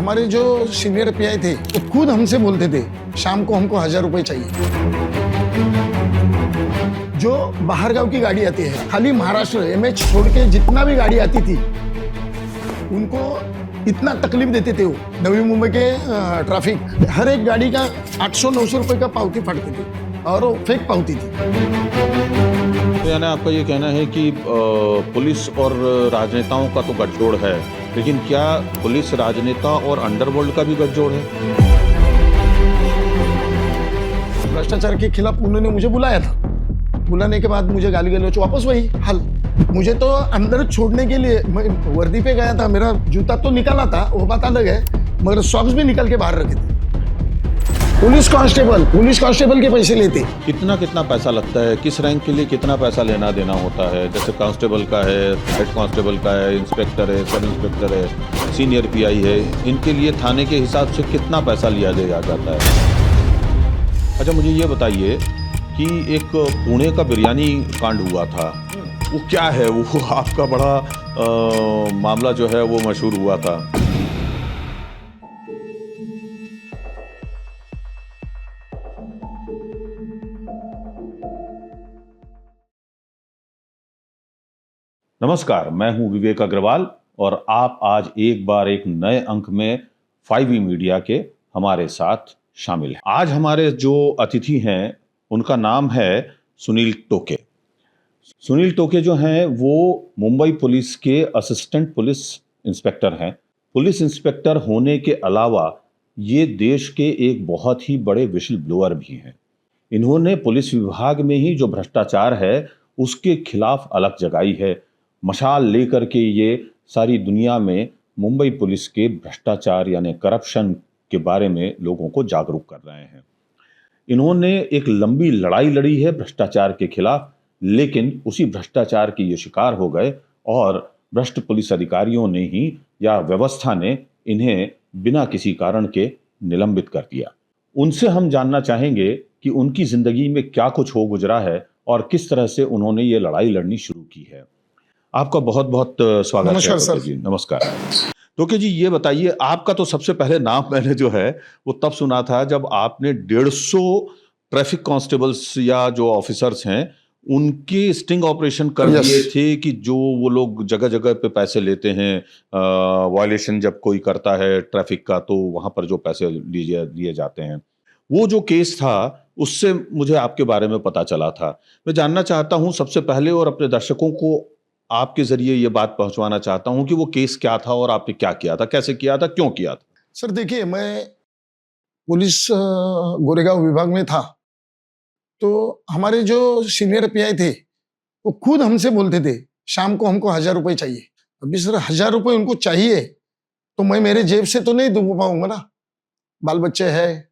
हमारे जो senior pi थे वो खुद हमसे बोलते थे शाम को हमको 1000 रुपए चाहिए। जो बाहर गांव की गाड़ी आती है, खाली महाराष्ट्र एमएच छोड़ के जितना भी गाड़ी आती थी उनको इतना तकलीफ देते थे वो। नवी मुंबई के ट्रैफिक हर एक गाड़ी का 800-900 रुपए का पावती फाड़ते थे और वो फेक पावती थी। तो यानी आपका ये कहना है कि पुलिस और राजनेताओं का तो गठजोड़ है, लेकिन क्या पुलिस, राजनेता और अंडरवर्ल्ड का भी गठजोड़ है? भ्रष्टाचार के खिलाफ उन्होंने मुझे बुलाया था। बुलाने के बाद मुझे गाली गलौच, वापस वही हाल। मुझे तो अंदर छोड़ने के लिए मैं वर्दी पे गया था, मेरा जूता तो निकाला था, वो बात अलग है, मगर सॉक्स भी निकाल के बाहर रखे थे। पुलिस कांस्टेबल के पैसे लेते। कितना पैसा लगता है? किस रैंक के लिए कितना पैसा लेना देना होता है? जैसे कांस्टेबल का है, हेड कांस्टेबल का है, इंस्पेक्टर है, सब इंस्पेक्टर है, सीनियर पीआई है, इनके लिए थाने के हिसाब से कितना पैसा लिया जाता है? अच्छा, मुझे ये बताइए कि एक पुणे का बिरयानी कांड हुआ था, वो क्या है? वो आपका बड़ा मामला जो है वो मशहूर हुआ था। नमस्कार, मैं हूं विवेक अग्रवाल और आप आज एक बार एक नए अंक में 5E मीडिया के हमारे साथ शामिल हैं। आज हमारे जो अतिथि हैं उनका नाम है सुनील टोके। सुनील टोके जो हैं वो मुंबई पुलिस के असिस्टेंट पुलिस इंस्पेक्टर हैं। पुलिस इंस्पेक्टर होने के अलावा ये देश के एक बहुत ही बड़े विशल ब्लोअर भी हैं। इन्होंने पुलिस विभाग में ही जो भ्रष्टाचार है उसके खिलाफ अलग जगाई है। मशाल लेकर के ये सारी दुनिया में मुंबई पुलिस के भ्रष्टाचार यानी करप्शन के बारे में लोगों को जागरूक कर रहे हैं। इन्होंने एक लंबी लड़ाई लड़ी है भ्रष्टाचार के खिलाफ, लेकिन उसी भ्रष्टाचार के ये शिकार हो गए और भ्रष्ट पुलिस अधिकारियों ने ही या व्यवस्था ने इन्हें बिना किसी कारण के निलंबित कर दिया। उनसे हम जानना चाहेंगे कि उनकी जिंदगी में क्या कुछ हो गुजरा है और किस तरह से उन्होंने ये लड़ाई लड़नी शुरू की है। आपका बहुत बहुत स्वागत है। नमस्कार सर जी, नमस्कार। टोके जी, ये बताइए, आपका तो सबसे पहले नाम मैंने जो है वो तब सुना था जब आपने 150 ट्रैफिक कांस्टेबल्स या जो ऑफिसर्स हैं उनके स्टिंग ऑपरेशन कर दिए थे कि जो वो लोग जगह जगह पे पैसे लेते हैं, वायलेशन जब कोई करता है ट्रैफिक का तो वहां पर जो पैसे लिए जाते हैं। वो जो केस था उससे मुझे आपके बारे में पता चला था। मैं जानना चाहता हूं सबसे पहले और अपने दर्शकों को आपके जरिए ये बात पहुंचवाना चाहता हूं कि वो केस क्या था और आपने क्या किया था, कैसे किया था, क्यों किया था? सर देखिए, मैं पुलिस गोरेगांव विभाग में था, तो हमारे जो सीनियर पीआई थे वो खुद हमसे बोलते थे शाम को हमको 1000 रुपए चाहिए। अभी सर 1000 रुपए उनको चाहिए तो मैं मेरे जेब से तो नहीं दे पाऊंगा ना, बाल बच्चे है।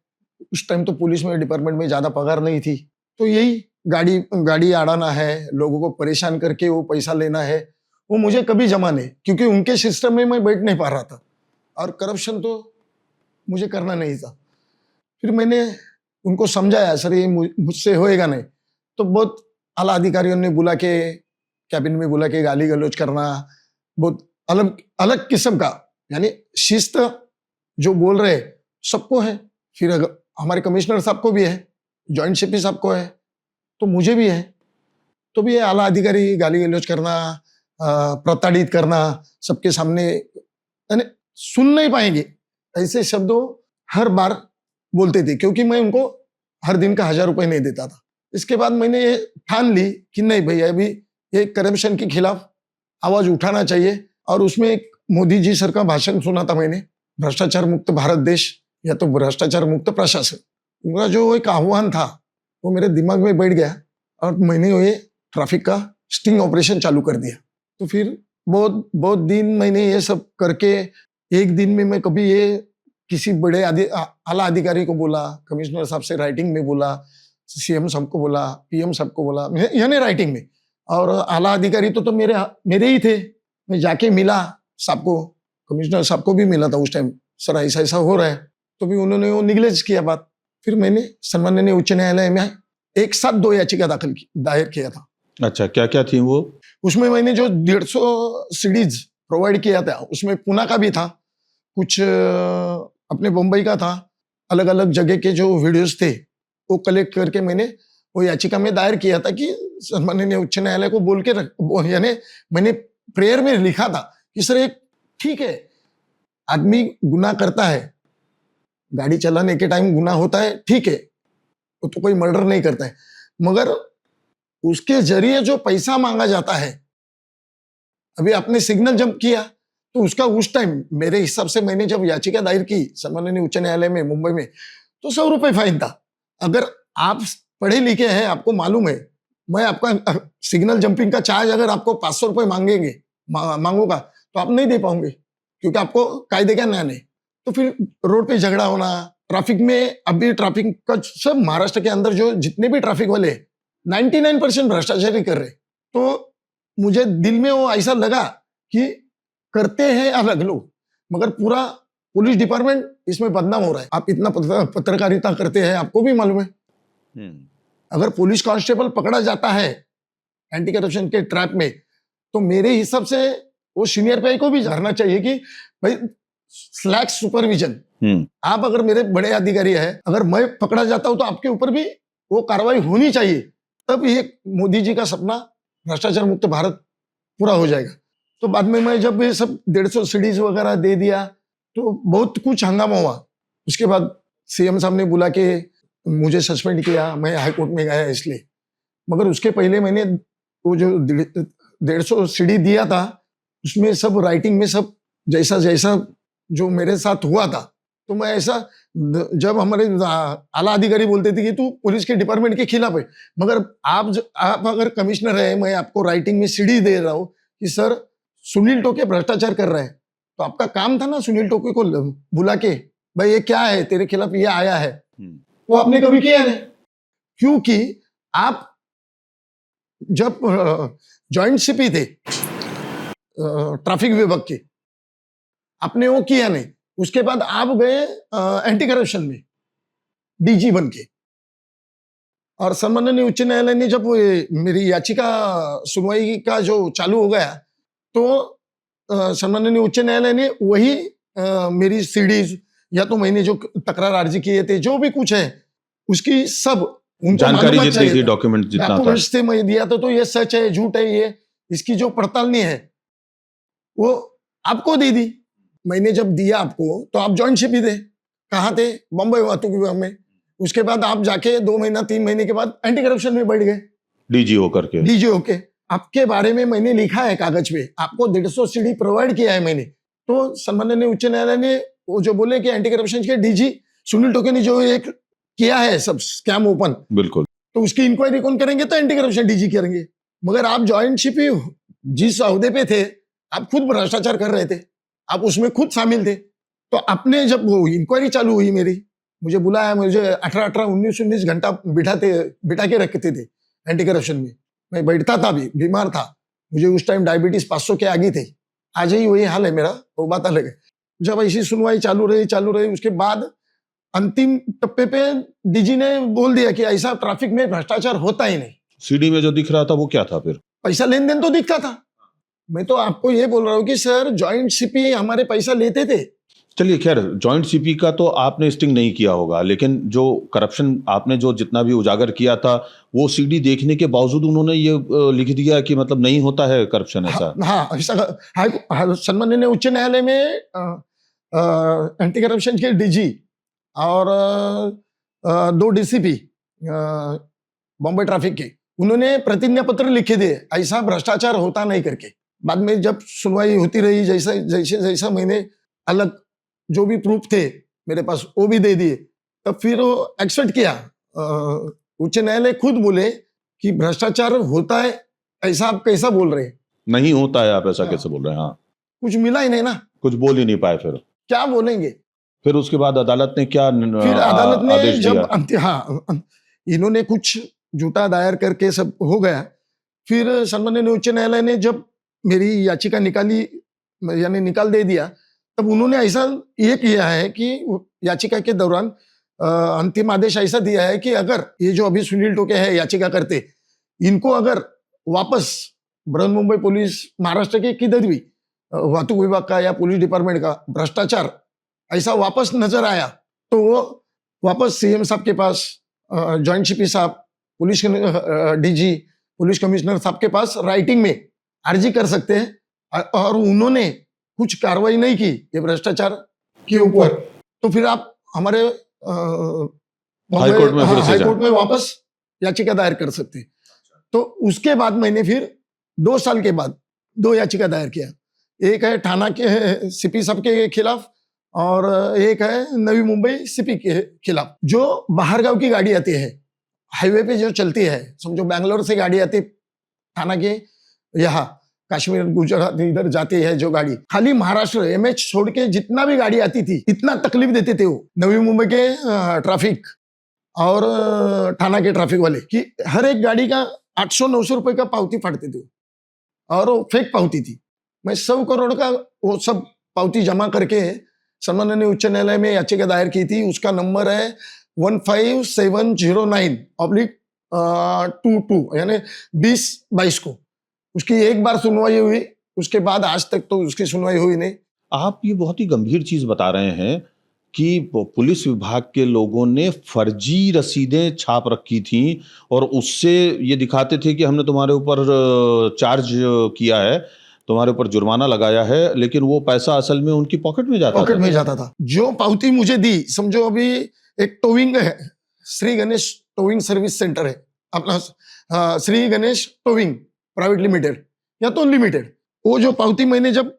उस टाइम तो पुलिस में डिपार्टमेंट में ज्यादा पगार नहीं थी, तो यही गाड़ी आड़ाना है, लोगों को परेशान करके वो पैसा लेना है, वो मुझे कभी जमा नहीं, क्योंकि उनके सिस्टम में मैं बैठ नहीं पा रहा था और करप्शन तो मुझे करना नहीं था। फिर मैंने उनको समझाया, सर ये मुझसे होएगा नहीं। तो बहुत आला अधिकारियों ने बुला के, कैबिन में बुला के गाली गलौज करना, बहुत अलग अलग किस्म का, यानी शिस्त जो बोल रहे सबको है। फिर हमारे कमिश्नर साहब को भी है, जॉइंट सीपी साहब को है, तो मुझे भी है। तो भी आला अधिकारी गाली गलौज करना, प्रताड़ित करना सबके सामने, यानी सुन नहीं पाएंगे ऐसे शब्दों हर बार बोलते थे, क्योंकि मैं उनको हर दिन का 1000 रुपए नहीं देता था। इसके बाद मैंने ये ठान ली कि नहीं भैया, अभी ये करप्शन के खिलाफ आवाज उठाना चाहिए। और उसमें एक मोदी जी सर का भाषण सुना था मैंने, भ्रष्टाचार मुक्त भारत देश या तो भ्रष्टाचार मुक्त प्रशासन। उनका जो एक आह्वान था वो मेरे दिमाग में बैठ गया और मैंने ये ट्रैफिक का स्टिंग ऑपरेशन चालू कर दिया। तो फिर बहुत दिन मैंने ये सब करके, एक दिन में मैं कभी ये किसी बड़े आला अधिकारी को बोला, कमिश्नर साहब से राइटिंग में बोला, सीएम साहब को बोला, पीएम साहब को बोला, यानी राइटिंग में। और आला अधिकारी तो मेरे ही थे। मैं जाके मिला साहब को, कमिश्नर साहब को भी मिला था उस टाइम, सर ऐसा ऐसा हो रहा है। तो भी उन्होंने वो निगलेक्ट किया बात। फिर मैंने सम्माननीय उच्च न्यायालय में एक साथ 2 याचिका दायर किया था। अच्छा, क्या क्या थी वो? उसमें मैंने जो 150 सीडीज प्रोवाइड किया था उसमें पुणे का भी था, कुछ अपने मुंबई का था, अलग अलग जगह के जो वीडियोस थे वो कलेक्ट करके मैंने वो याचिका में दायर किया था कि माननीय उच्च न्यायालय को बोल के यानी मैंने प्रेयर में लिखा था कि सर एक ठीक है, आदमी गुनाह करता है, गाड़ी चलाने के टाइम गुनाह होता है, ठीक है, वो तो कोई मर्डर नहीं करता है, मगर उसके जरिए जो पैसा मांगा जाता है, अभी आपने सिग्नल जंप किया तो उसका उस टाइम मेरे हिसाब से मैंने जब याचिका दायर की सम्माननीय उच्च न्यायालय में मुंबई में तो 100 रुपए फाइन था। अगर आप पढ़े लिखे हैं, आपको मालूम है, मैं आपका सिग्नल जंपिंग का चार्ज अगर आपको 500 रुपए मांगूंगा तो आप नहीं दे पाओगे क्योंकि आपको कायदे का ज्ञान है। तो फिर रोड पे झगड़ा होना, ट्रैफिक में, अभी ट्रैफिक का सब महाराष्ट्र के अंदर जो जितने भी ट्रैफिक वाले 99% भ्रष्टाचारी कर रहे, तो मुझे दिल में वो ऐसा लगा कि करते हैं अलग लोग मगर पूरा पुलिस डिपार्टमेंट इसमें बदनाम हो रहा है। आप इतना पत्रकारिता करते हैं, आपको भी मालूम है, अगर पुलिस कांस्टेबल पकड़ा जाता है एंटी करप्शन के ट्रैप में तो मेरे हिसाब से वो सीनियर पीआई को भी जानना चाहिए कि भाई स्लैक सुपरविजन, आप अगर मेरे बड़े अधिकारी है, अगर मैं पकड़ा जाता हूं तो आपके ऊपर भी वो कार्रवाई होनी चाहिए, तब ये मोदी जी का सपना भ्रष्टाचार मुक्त भारत पूरा हो जाएगा। तो बाद में मैं जब ये सब 150 सीडीज वगैरह दे दिया तो बहुत कुछ हंगामा हुआ। उसके बाद सीएम साहब ने बुला के मुझे सस्पेंड किया, मैं हाई कोर्ट में गया इसलिए। मगर उसके पहले मैंने वो जो 150 सीडी दिया था उसमें सब राइटिंग में सब जैसा जैसा जो मेरे साथ हुआ था, तो मैं ऐसा, जब हमारे आला अधिकारी बोलते थे कि तू पुलिस के डिपार्टमेंट के खिलाफ है, मगर आप अगर कमिश्नर है, मैं आपको राइटिंग में सीडी दे रहा हूँ कि सर सुनील टोके भ्रष्टाचार कर रहा है, तो आपका काम था ना सुनील टोके को बुला के, भाई ये क्या है, तेरे खिलाफ ये आया है, वो आपने कभी किया नहीं, क्योंकि आप जब जॉइंट सीपी थे ट्रैफिक विभाग के, आपने वो किया नहीं। उसके बाद आप गए एंटी करप्शन में डीजी बन के, और सम्माननीय उच्च न्यायालय ने जब मेरी याचिका सुनवाई का जो चालू हो गया तो सम्माननीय उच्च न्यायालय ने वही मेरी सीडीज या तो मैंने जो तकरार अर्जी किए थे, जो भी कुछ है उसकी सब जानकारी जितनी थी, डॉक्यूमेंट जितना था, से मैं दिया था, तो ये सच है झूठ है, ये इसकी जो पड़ताल नहीं है वो आपको दे दी। मैंने जब दिया आपको तो आप जॉइंट शिप ही थे, कहाँ थे, बम्बई वातुक विभाग में। उसके बाद आप जाके 2 महीना 3 महीने के बाद एंटी करप्शन में बैठ गए डीजी होके। आपके बारे में मैंने लिखा है कागज पे, आपको 150 सीडी प्रोवाइड किया है मैंने। तो सम्माननीय उच्च न्यायालय ने वो जो बोले कि एंटी करप्शन के डीजी सुनील टोके ने जो एक किया है सब स्कैम ओपन, बिल्कुल, तो उसकी इंक्वायरी कौन करेंगे, तो एंटी करप्शन डीजी करेंगे। मगर आप जॉइंट शिप ही जिस अहदे पे थे, आप खुद भ्रष्टाचार कर रहे थे, आप उसमें खुद शामिल थे। तो आपने जब वो इंक्वायरी चालू हुई मेरी, मुझे बुलाया, मुझे 18-18 19-19 घंटा बिठा के रखते थे एंटी करप्शन में। मैं बैठता था, भी बीमार था, मुझे उस टाइम डायबिटीज 500 के आगे थे, आज ही वही हाल है मेरा, वो बात अलग है। जब ऐसी सुनवाई चालू रही, उसके बाद अंतिम टप्पे पे डीजी ने बोल दिया कि ऐसा ट्रैफिक में भ्रष्टाचार होता ही नहीं। सीडी में जो दिख रहा था वो क्या था फिर? पैसा लेन देन तो दिखता था। मैं तो आपको ये बोल रहा हूँ कि सर जॉइंट सीपी हमारे पैसा लेते थे। चलिए खैर, जॉइंट सीपी का तो आपने स्टिंग नहीं किया होगा, लेकिन जो करप्शन आपने जो जितना भी उजागर किया था वो सीडी देखने के बावजूद उन्होंने ये लिख दिया कि मतलब नहीं होता है करप्शन ऐसा। हाँ, ऐसा सम्माननीय उच्च न्यायालय में एंटी करप्शन के डीजी और 2 डीसीपी बॉम्बे ट्रैफिक के, उन्होंने प्रतिज्ञा पत्र लिखे दिए ऐसा भ्रष्टाचार होता नहीं करके। बाद में जब सुनवाई होती रही, जैसा मैंने अलग जो भी प्रूफ थे मेरे पास वो भी दे दिए, तब फिर वो एक्सेप्ट किया। उच्च न्यायालय खुद बोले कि भ्रष्टाचार होता है, ऐसा आप कैसा बोल रहे हैं? नहीं होता है, आप ऐसा कैसे बोल रहे हैं? हाँ, कुछ मिला ही नहीं ना, कुछ बोल ही नहीं पाए, फिर क्या बोलेंगे? फिर उसके बाद अदालत ने क्या फिर अदालत ने आदेश जब दिया? इन्होंने कुछ झूठा दायर करके सब हो गया। फिर सम्माननीय उच्च न्यायालय ने जब मेरी याचिका निकाल दे दिया, तब उन्होंने ऐसा ये किया है कि याचिका के दौरान अंतिम आदेश ऐसा दिया है कि अगर ये जो अभी सुनील टोके है याचिका करते, इनको अगर वापस बृहन्मुंबई पुलिस, महाराष्ट्र के किधर भी वाहतूक विभाग का या पुलिस डिपार्टमेंट का भ्रष्टाचार ऐसा वापस नजर आया तो वो वापस सीएम साहब के पास, जॉइंट सीपी साहब, पुलिस डीजी, पुलिस कमिश्नर साहब के पास राइटिंग में अर्जी कर सकते हैं। और उन्होंने कुछ कार्रवाई नहीं की ये भ्रष्टाचार के ऊपर, तो फिर आप हमारे हाईकोर्ट में फिर से हाईकोर्ट में वापस याचिका दायर कर सकते हैं। तो उसके बाद मैंने फिर 2 साल के बाद 2 याचिका दायर किया। एक है थाना के सीपी साहब के खिलाफ और एक है नवी मुंबई सीपी के खिलाफ। जो बाहर गांव की गाड़ी आती है, हाईवे पे जो चलती है, समझो बैंगलोर से गाड़ी आती थाना के यहाँ कश्मीर गुजरात इधर जाती है जो गाड़ी, खाली महाराष्ट्र एमएच छोड़ के जितना भी गाड़ी आती थी इतना तकलीफ देते थे वो नवी मुंबई के ट्रैफिक और थाना के ट्रैफिक वाले, कि हर एक गाड़ी का 800-900 रुपए का पावती फाड़ते थे और वो फेक पावती थी। मैं 100 करोड़ का वो सब पावती जमा करके सम्माननीय उच्च न्यायालय में याचिका दायर की थी। उसका नंबर है 15709/22 यानी 2022 को उसकी एक बार सुनवाई हुई, उसके बाद आज तक तो उसकी सुनवाई हुई नहीं। आप ये बहुत ही गंभीर चीज बता रहे हैं कि पुलिस विभाग के लोगों ने फर्जी रसीदें छाप रखी थी और उससे ये दिखाते थे कि हमने तुम्हारे ऊपर चार्ज किया है, तुम्हारे ऊपर जुर्माना लगाया है, लेकिन वो पैसा असल में उनकी पॉकेट में जाता था। जो पावती मुझे दी, समझो अभी एक टोविंग है, Shri Ganesh towing service centre है अपना, Shri Ganesh towing private limited या तो लिमिटेड। वो जो पावती मैंने जब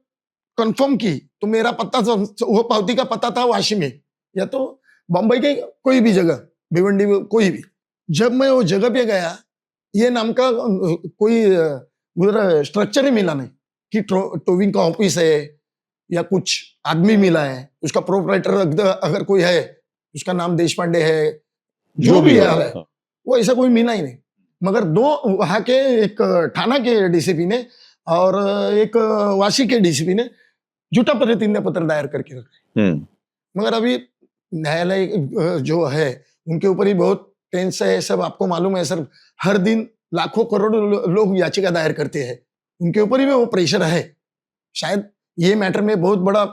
कंफर्म की तो मेरा पता, वो पावती का पता था वाशी में या तो बम्बई के कोई भी जगह, भिवंडी में कोई भी। जब मैं वो जगह पे गया, ये नाम का कोई उधर स्ट्रक्चर ही मिला नहीं कि टोविंग का ऑफिस है या कुछ आदमी मिला है, उसका प्रोपराइटर अगर कोई है, उसका नाम देश पांडे है, जो भी है, वो ऐसा कोई मिला ही नहीं। मगर 2 वहां के, एक थाना के डीसीपी ने और एक वाशी के डीसीपी ने झूठा प्रतिज्ञा पत्र दायर करके रखा। मगर अभी न्यायालय जो है उनके ऊपर ही बहुत टेंस है, सब आपको मालूम है सर, हर दिन लाखों करोड़ों लोग याचिका दायर करते हैं, उनके ऊपर ही वो प्रेशर है। शायद ये मैटर में बहुत बड़ा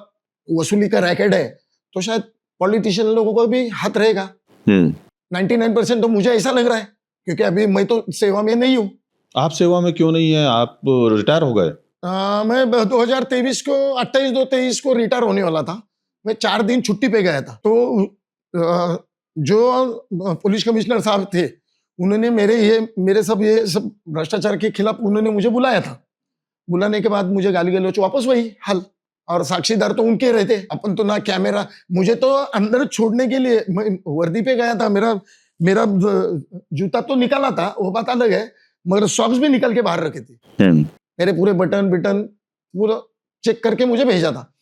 वसूली का रैकेट है, तो शायद पॉलिटिशियन लोगों को भी हाथ रहेगा। 99% तो मुझे ऐसा लग रहा है, क्योंकि अभी मैं तो सेवा में नहीं हूँ। आप सेवा में क्यों नहीं है? आप रिटायर हो गए? मैं 2023 को 28/2/23 को रिटायर होने वाला था। मैं 4 दिन छुट्टी पे गया था, तो जो पुलिस कमिश्नर साहब थे उन्होंने मेरे सब भ्रष्टाचार के खिलाफ उन्होंने मुझे बुलाया था। बुलाने के बाद मुझे गाली गलौच, वापस वही हाल, और साक्षीदार तो उनके रहते, अपन तो ना कैमरा। मुझे तो अंदर छोड़ने के लिए मैं वर्दी पे गया था, मेरा जूता तो निकाला था, वो बात अलग है, मगर सॉक्स भी निकाल के बाहर रखे थे। मेरे पूरे बटन पूरा चेक करके मुझे भेजा था।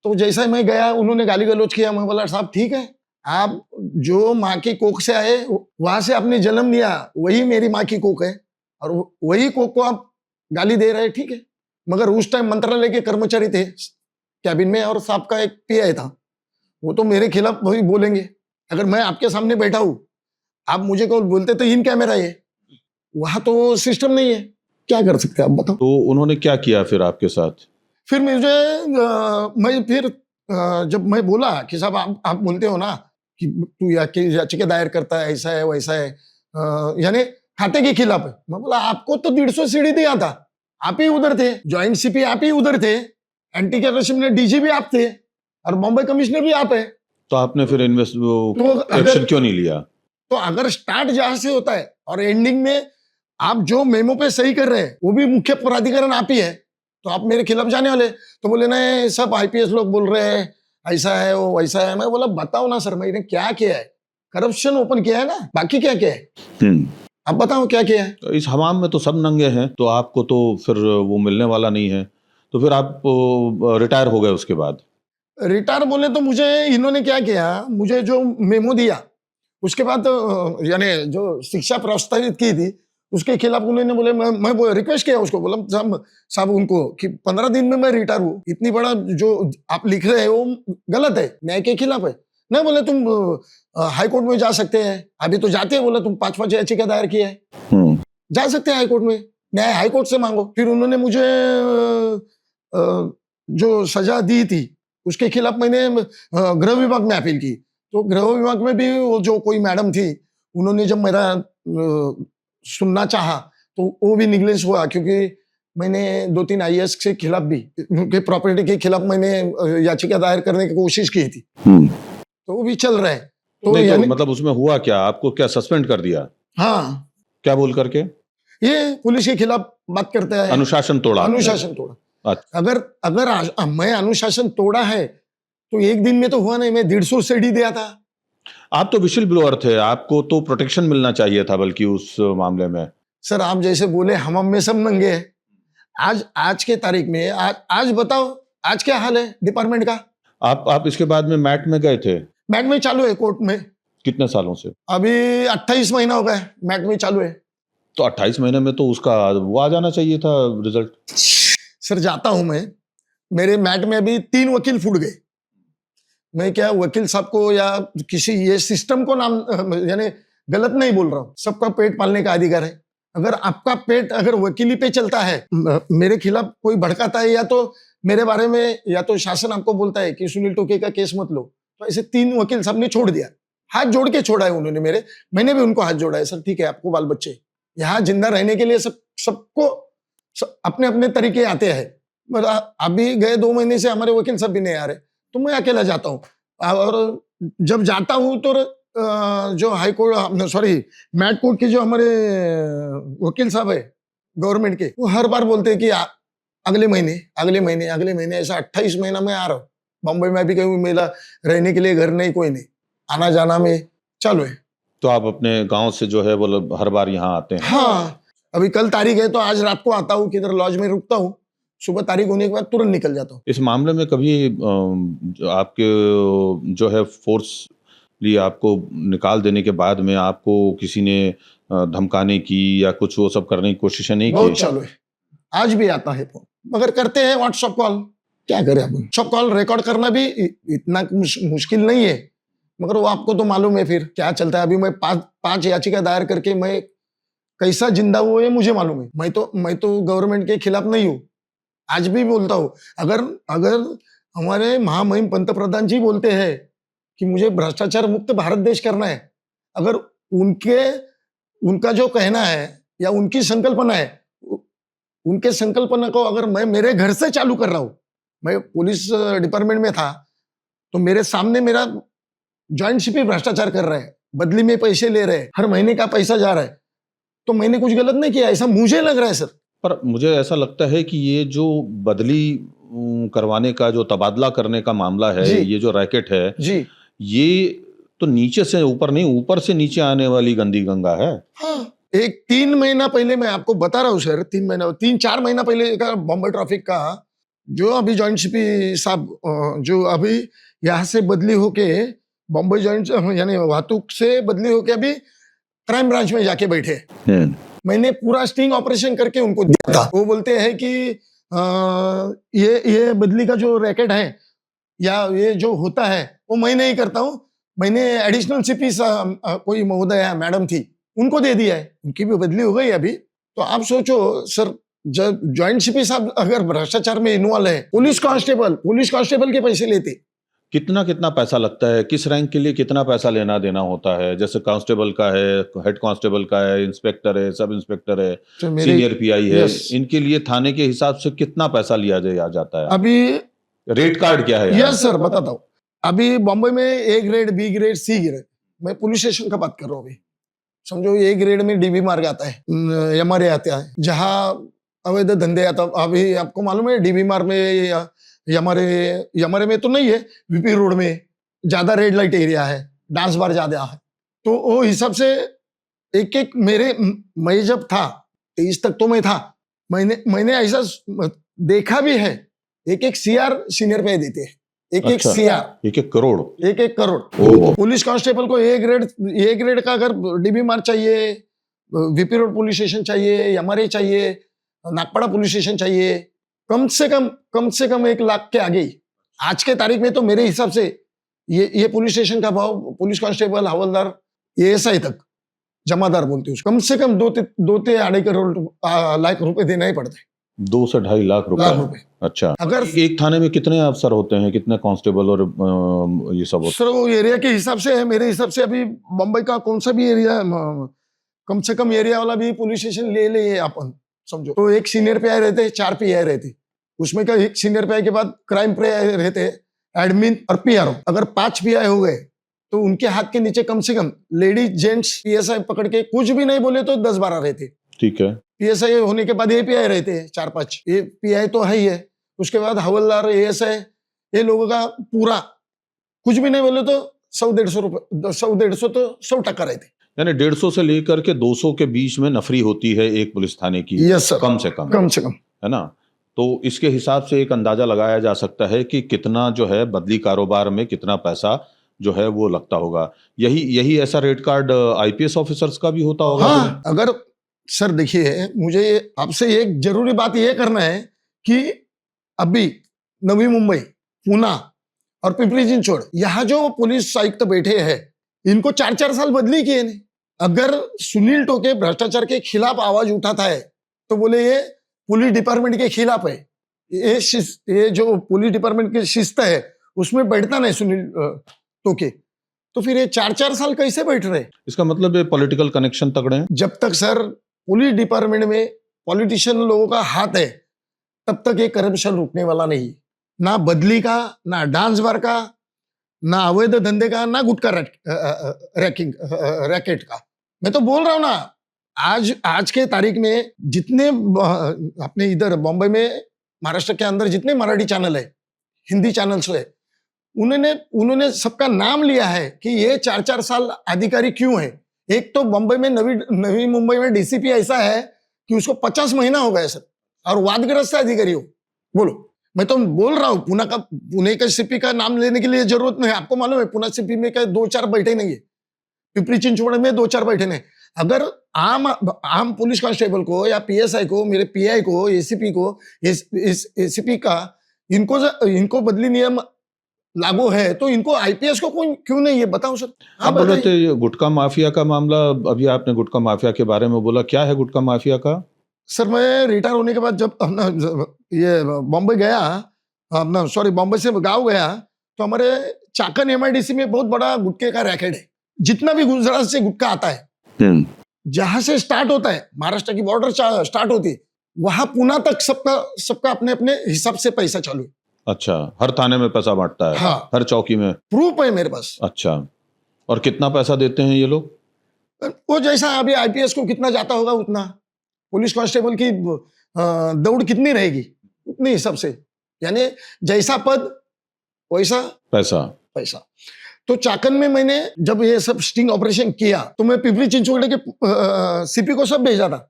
तो जैसा मैं गया, उन्होंने गाली गलौच किया। मैं बोला साहब ठीक है, आप जो माँ की कोख से आए, वहां से आपने जन्म लिया, वही मेरी माँ की कोख है, और वही कोख को आप गाली दे रहे हैं, ठीक है। मगर उस टाइम मंत्रालय के कर्मचारी थे कैबिन में, और साहब का एक पीआई था, वो तो मेरे खिलाफ वही बोलेंगे। अगर मैं आपके सामने बैठा हूं, आप मुझे को बोलते तो इन कैमरा है, वहां तो सिस्टम नहीं है, क्या कर सकते आप बताओ। तो उन्होंने क्या किया फिर आपके साथ? फिर मुझे जब मैं बोला कि साहब आप बोलते हो ना कि तू याचिका दायर करता है, ऐसा है वैसा है, यानी खाते के खिलाफ है। मैं बोला आपको तो 150 सीढ़ी दिया था, आप ही उधर थे, ज्वाइंट सीपी आप ही उधर थे, एंटी करप्शन में डीजी भी आप थे, और बॉम्बे कमिश्नर भी आप है। तो आपने फिर एक्शन क्यों नहीं लिया? तो अगर स्टार्ट जहां से होता है और एंडिंग में आप जो मेमो पे सही कर रहे हैं वो भी मुख्य प्राधिकरण आप ही है, तो आप मेरे खिलाफ जाने वाले। तो बोले नहीं, सब आईपीएस लोग बोल रहे हैं ऐसा है वो वैसा है। मैं बोला बताओ ना सर, मैंने क्या किया है? करप्शन ओपन किया है ना, बाकी क्या किया है? आप बताओ क्या किया है? इस हमाम में तो सब नंगे हैं, तो आपको तो फिर वो मिलने वाला नहीं है। तो फिर आप रिटायर हो गए उसके बाद? रिटायर बोले तो मुझे इन्होंने क्या किया, मुझे जो मेमो दिया उसके बाद यानी जो शिक्षा प्रस्तावित की थी उसके खिलाफ उन्होंने बोले, मैं रिक्वेस्ट किया उसको, बोला साहब उनको कि 15 दिन में मैं रिटायर हूँ, इतनी बड़ा जो आप लिख रहे हैं वो गलत है, न्याय के खिलाफ है। नहीं बोले तुम हाई कोर्ट में जा सकते हैं, अभी तो जाते हैं, बोला तुम 5 याचिका दायर किया है, जा सकते हैं हाई कोर्ट में, न्याय हाई कोर्ट से मांगो। फिर उन्होंने मुझे जो सजा दी थी उसके खिलाफ मैंने गृह विभाग में अपील की। तो गृह विभाग में भी वो जो कोई मैडम थी, उन्होंने जब मेरा सुनना चाहा तो वो भी निगलेंस हुआ, क्योंकि मैंने 2-3 आईएएस के खिलाफ भी, उनके प्रॉपर्टी के खिलाफ मैंने याचिका दायर करने की कोशिश की थी। तो वो भी चल रहा है। तो नहीं, तो यानी मतलब उसमें हुआ क्या, आपको क्या सस्पेंड कर दिया, हाँ, क्या बोल करके? ये पुलिस के खिलाफ बात करता है, अनुशासन तोड़ा आपने? अनुशासन तोड़ा। अच्छा। अगर मैं अनुशासन तोड़ा है तो एक दिन में तो हुआ नहीं, मैं 150 सीढ़ी दिया था। आप तो विशिल ब्लोअर थे, आपको तो प्रोटेक्शन मिलना चाहिए था बल्कि उस मामले में। सर आप जैसे बोले हम में सब नंगे हैं। आज के तारीख में आज बताओ, आज क्या हाल है डिपार्टमेंट का? आप इसके बाद में मैट में गए थे? मैट में चालू है कोर्ट में। कितने सालों से? अभी 28 महीना हो गए मैट में चालू है। तो 28 महीने में तो उसका वो आ जाना चाहिए था रिजल्ट। सर जाता हूं मैं, मेरे मैट में अभी 3 वकील फूट गए। मैं क्या वकील साहब को या किसी ये सिस्टम को नाम यानी गलत नहीं बोल रहा हूं, सबका पेट पालने का अधिकार है। अगर आपका पेट अगर वकीली पे चलता है, मेरे खिलाफ कोई भड़काता है या तो मेरे बारे में, या तो शासन आपको बोलता है कि सुनील टोके का केस मत लो, तो ऐसे 3 वकील साहब ने छोड़ दिया। हाथ जोड़ के छोड़ा है उन्होंने मेरे, मैंने भी उनको हाथ जोड़ा है। सर ठीक है, आपको बाल बच्चे, यहाँ जिंदा रहने के लिए सबको अपने अपने तरीके आते हैं। अभी गए 2 महीने से हमारे वकील साहब भी नहीं आ रहे, तो मैं अकेला जाता हूँ। और जब जाता हूँ तो जो हाई कोर्ट, सॉरी मैट कोर्ट के जो हमारे वकील साहब है गवर्नमेंट के, वो हर बार बोलते हैं कि अगले महीने ऐसा 28 महीना में आ रहा हूँ। बम्बई में भी कहीं मेरा रहने के लिए घर नहीं, कोई नहीं, आना जाना में चालू है। तो आप अपने गांव से जो है वो हर बार यहाँ आते हैं? हाँ, अभी कल तारीख है तो आज रात को आता हूँ, किधर लॉज में रुकता हूँ, सुबह तारीख होने के बाद तुरंत निकल जाता हूँ। इस मामले में कभी आपके जो है फोर्सली आपको निकाल देने के बाद में आपको किसी ने धमकाने की या कुछ वो सब करने की कोशिश नहीं की? बहुत चालू है, आज भी आता है फोन, मगर करते हैं व्हाट्सएप कॉल। क्या करें अब, व्हाट्सएप कॉल रिकॉर्ड करना भी इतना मुश्किल नहीं है, मगर वो आपको तो मालूम है फिर क्या चलता है। अभी मैं 5 याचिका दायर करके मैं कैसा जिंदा हुआ है मुझे मालूम है। मैं तो गवर्नमेंट के खिलाफ नहीं हूँ, आज भी बोलता हूँ। अगर हमारे महामहिम पंतप्रधान जी बोलते हैं कि मुझे भ्रष्टाचार मुक्त भारत देश करना है, अगर उनका जो कहना है या उनकी संकल्पना है, उनके संकल्पना को अगर मैं मेरे घर से चालू कर रहा हूं, मैं पुलिस डिपार्टमेंट में था तो मेरे सामने मेरा जॉइंट सीपी भ्रष्टाचार कर रहा है, बदली में पैसे ले रहे हैं, हर महीने का पैसा जा रहा है, तो मैंने कुछ गलत नहीं किया, ऐसा मुझे लग रहा है सर। पर मुझे ऐसा लगता है कि ये जो बदली करवाने का, जो तबादला करने का मामला है, ये जो रैकेट है जी, ये तो नीचे से ऊपर नहीं, ऊपर से नीचे आने वाली गंदी गंगा है। हाँ, एक 3 महीना पहले मैं आपको बता रहा हूँ सर, 3-4 महीना पहले का बॉम्बे ट्रैफिक का जो अभी जॉइंट सीपी साहब जो अभी यहाँ से बदली होके बॉम्बे जॉइंट यानी वाहतूक से बदली होके अभी क्राइम ब्रांच में जाके बैठे, मैंने पूरा स्टिंग ऑपरेशन करके उनको दिया था। वो बोलते हैं कि ये बदली का जो रैकेट है या ये जो होता है वो मैं नहीं करता हूँ, मैंने एडिशनल सीपी कोई महोदया मैडम थी उनको दे दिया है, उनकी भी बदली हो गई अभी। तो आप सोचो सर, जब जॉइंट सीपी साहब अगर भ्रष्टाचार में इन्वॉल्व है, पुलिस कांस्टेबल के पैसे लेते, कितना पैसा लगता है, किस रैंक के लिए कितना पैसा लेना देना होता है? जैसे कांस्टेबल का है, हेड कांस्टेबल का है, इंस्पेक्टर है, सब इंस्पेक्टर है, सीनियर पीआई है, इनके लिए थाने के हिसाब से कितना पैसा लिया जाता है? अभी रेट कार्ड क्या है? यस सर, बताता हूँ। अभी बॉम्बे में A grade, B grade, C grade, मैं पुलिस स्टेशन का बात कर रहा हूँ। अभी समझो ए ग्रेड में डीबी मार्ग आता है, एमआरए आता है, जहाँ अवैध धंधे आता। अभी आपको मालूम है डीबी मार्ग में यमरे में तो नहीं है, वीपी रोड में ज्यादा रेड लाइट एरिया है, डांस बार ज्यादा है, तो वो हिसाब से एक मैं जब था 23 तक तो मैं था, मैंने ऐसा देखा भी है, एक सीआर सीनियर पे देते हैं, एक सीआर, एक करोड़। पुलिस कांस्टेबल को ए ग्रेड का अगर डीबी मार्ग चाहिए, वीपी रोड पुलिस स्टेशन चाहिए, एमआरए चाहिए, नागपाड़ा पुलिस स्टेशन चाहिए, कम से कम 1 लाख के आगे ही। आज के तारीख में तो मेरे हिसाब से ये पुलिस स्टेशन का भाव, पुलिस कांस्टेबल, हवलदार, एएसआई तक जमादार बोलते हैं, कम से कम 2 से 2.5 करोड़ लाख रुपए देना ही पड़ता है। 2 से 2.5 लाख रुपए। अच्छा, अगर एक थाने में कितने अफसर होते हैं, कितने कांस्टेबल और ये सब होते सर वो एरिया के हिसाब से है, मेरे हिसाब से अभी बम्बई का कौन सा भी एरिया कम से कम एरिया वाला भी पुलिस स्टेशन ले ले अपन समझो, तो एक सीनियर पीआई रहते, 4 पीआई रहते, उसमें का एक सीनियर पीआई के बाद क्राइम पीआई रहते, एडमिन और पीआरओ। अगर 5 पीआई हो गए तो उनके हाथ के नीचे कम से कम लेडीज जेंट्स पीएसआई पकड़ के कुछ भी नहीं बोले तो 10-12 रहते। ठीक है, पीएसआई होने के बाद ये पीआई रहते हैं 4-5, ये पीआई तो है ही है। उसके बाद हवलदार एएसआई, ये लोगों का पूरा कुछ भी नहीं बोले तो 100-150 रुपए, 100-150 तो 100% रहते। यानी 150 से लेकर के 200 के बीच में नफरी होती है एक पुलिस थाने की, यस सर, कम से कम, है ना। तो इसके हिसाब से एक अंदाजा लगाया जा सकता है कि कितना जो है बदली कारोबार में कितना पैसा जो है वो लगता होगा। यही ऐसा रेड कार्ड आईपीएस ऑफिसर्स का भी होता होगा। हाँ, अगर सर देखिए, मुझे आपसे एक जरूरी बात यह करना है कि अभी नवी मुंबई, पूना और पिंपरी चिंचवड़, यहाँ जो पुलिस आयुक्त बैठे हैं, इनको 4-4 साल बदली किए नहीं। अगर सुनील टोके भ्रष्टाचार के खिलाफ आवाज उठाता है तो बोले ये पुलिस डिपार्टमेंट के खिलाफ है, ये जो पुलिस डिपार्टमेंट की शिस्त है उसमें बैठता नहीं सुनील टोके, तो फिर ये 4-4 साल कैसे बैठ रहे? इसका मतलब ये पॉलिटिकल कनेक्शन तगड़े हैं। जब तक सर पुलिस डिपार्टमेंट में पॉलिटिशियन लोगों का हाथ है तब तक ये करप्शन रुकने वाला नहीं। ना बदली का, ना डांस बार का, ना अवैध धंधे का, ना गुटखा रैकेट का। मैं तो बोल रहा हूं ना, आज के तारीख में जितने अपने इधर बॉम्बे में, महाराष्ट्र के अंदर जितने मराठी चैनल है, हिंदी चैनल्स है, उन्होंने सबका नाम लिया है कि ये 4-4 साल अधिकारी क्यों है। एक तो बॉम्बे में नवी मुंबई में डीसीपी ऐसा है कि उसको 50 महीना हो गया सर, और वादग्रस्त अधिकारी हो। बोलो, मैं तो बोल रहा हूं, पुणे के सीपी का नाम लेने के लिए जरूरत नहीं है। आपको मालूम है पुणे सीपी में क्या 2-4 बैठे नहीं है, पिंपरी चिंचवड़ में 2-4 बैठे नहीं। अगर आम पुलिस कांस्टेबल को या पीएसआई को, मेरे पीआई को, एसीपी को, एसीपी का, इनको बदली नियम लागू है तो इनको आईपीएस को क्यों नहीं है, बताओ सर। आप बोल रहे थे गुटखा माफिया का मामला, अभी आपने गुटखा माफिया के बारे में बोला, क्या है गुटखा माफिया का? सर मैं रिटायर होने के बाद जब अपना ये बॉम्बे गया, अपना सॉरी बॉम्बे से गाँव गया, तो हमारे चाकन एमआईडीसी में बहुत बड़ा गुटखे का रैकेट है। जितना भी गुजरात से गुटखा आता है, जहां से स्टार्ट होता है, महाराष्ट्र की बॉर्डर स्टार्ट होती है, वहां पुणे तक सबका अपने अपने हिसाब से पैसा चालू है। अच्छा, हर थाने में पैसा बांटता है? हाँ, हर चौकी में प्रूफ है मेरे पास। अच्छा, और कितना पैसा देते हैं ये लोग? वो जैसा अभी आईपीएस को कितना जाता होगा उतना, पुलिस कांस्टेबल की दौड़ कितनी रहेगी उतनी हिसाब से, यानी जैसा पद वैसा पैसा। तो चाकन में मैंने जब ये सब स्टिंग ऑपरेशन किया तो मैं पिंपरी चिंचवड़ के सीपी को सब भेजा था।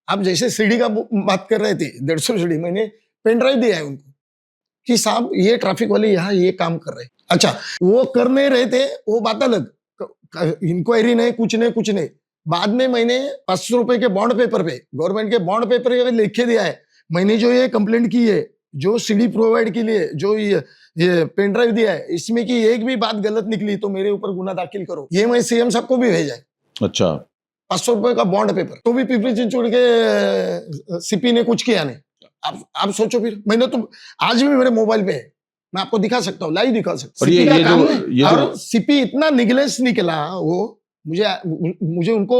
आप जैसे सीडी का बात कर रहे थे, 150 सीडी, मैंने पेन ड्राइव दिया है उनको कि साहब ये ट्रैफिक वाले यहाँ ये काम कर रहे हैं। अच्छा, वो कर नहीं रहे थे, वो बात अलग, इंक्वायरी नहीं, कुछ नहीं। बाद में मैंने 500 रुपए के बॉन्ड पेपर पे, गवर्नमेंट के बॉन्ड पेपर पे लिख के दिया है, मैंने जो ये कंप्लेंट की है, जो सीडी प्रोवाइड के लिए जो ये पेन ड्राइव दिया है, इसमें की एक भी बात गलत निकली तो मेरे ऊपर गुना दाखिल करो। ये मैं सीएम साहब को भी भेजा है। अच्छा, 500 रुपए का बॉन्ड पेपर, तो भी पिंपरी चिंचवड़ के सीपी ने कुछ किया नहीं। आप सोचो फिर, मैंने तो आज भी मेरे मोबाइल पे है, मैं आपको दिखा सकता हूँ, लाइव दिखा सकता हूँ। और सीपी इतना निगलेस निकला, वो मुझे उनको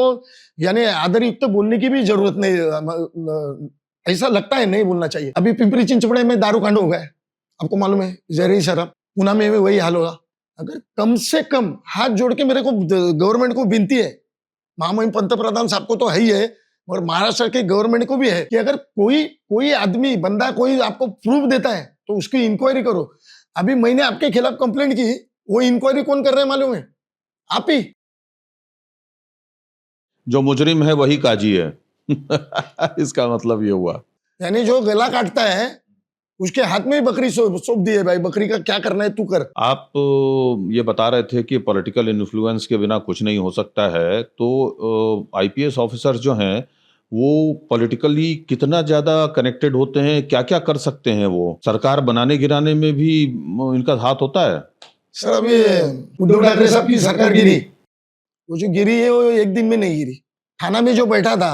यानी आदरयुक्त बोलने की भी जरूरत नहीं, ऐसा लगता है नहीं बोलना चाहिए। अभी पिंपरी चिंचवड़ में दारू कांड हो गया, आपको मालूम है, जहरीली शराब, पुणे में वही हाल होगा। अगर कम से कम हाथ जोड़ के मेरे को गवर्नमेंट को विनती है, महामहिम पंतप्रधान साहब को तो है ही है, और महाराष्ट्र के गवर्नमेंट को भी है कि अगर कोई आदमी, बंदा कोई आपको प्रूफ देता है तो उसकी इंक्वायरी करो। अभी मैंने आपके खिलाफ कंप्लेंट की, वो इंक्वायरी कौन कर रहे हैं मालूम है? आप ही। जो मुजरिम है वही काजी है। इसका मतलब ये हुआ, यानी जो गला काटता है उसके हाथ में ही बकरी सौंप दी है, भाई बकरी का क्या करना है तू कर। आप ये बता रहे थे कि पॉलिटिकल इन्फ्लुएंस के बिना कुछ नहीं हो सकता है, तो आईपीएस ऑफिसर्स जो हैं वो पॉलिटिकली कितना ज्यादा कनेक्टेड होते हैं, क्या क्या कर सकते हैं? वो सरकार बनाने गिराने में भी इनका हाथ होता है? सर अभी उद्धव ठाकरे साहब की सरकार गिरी, वो जो गिरी है वो एक दिन में नहीं गिरी। थाना में जो बैठा था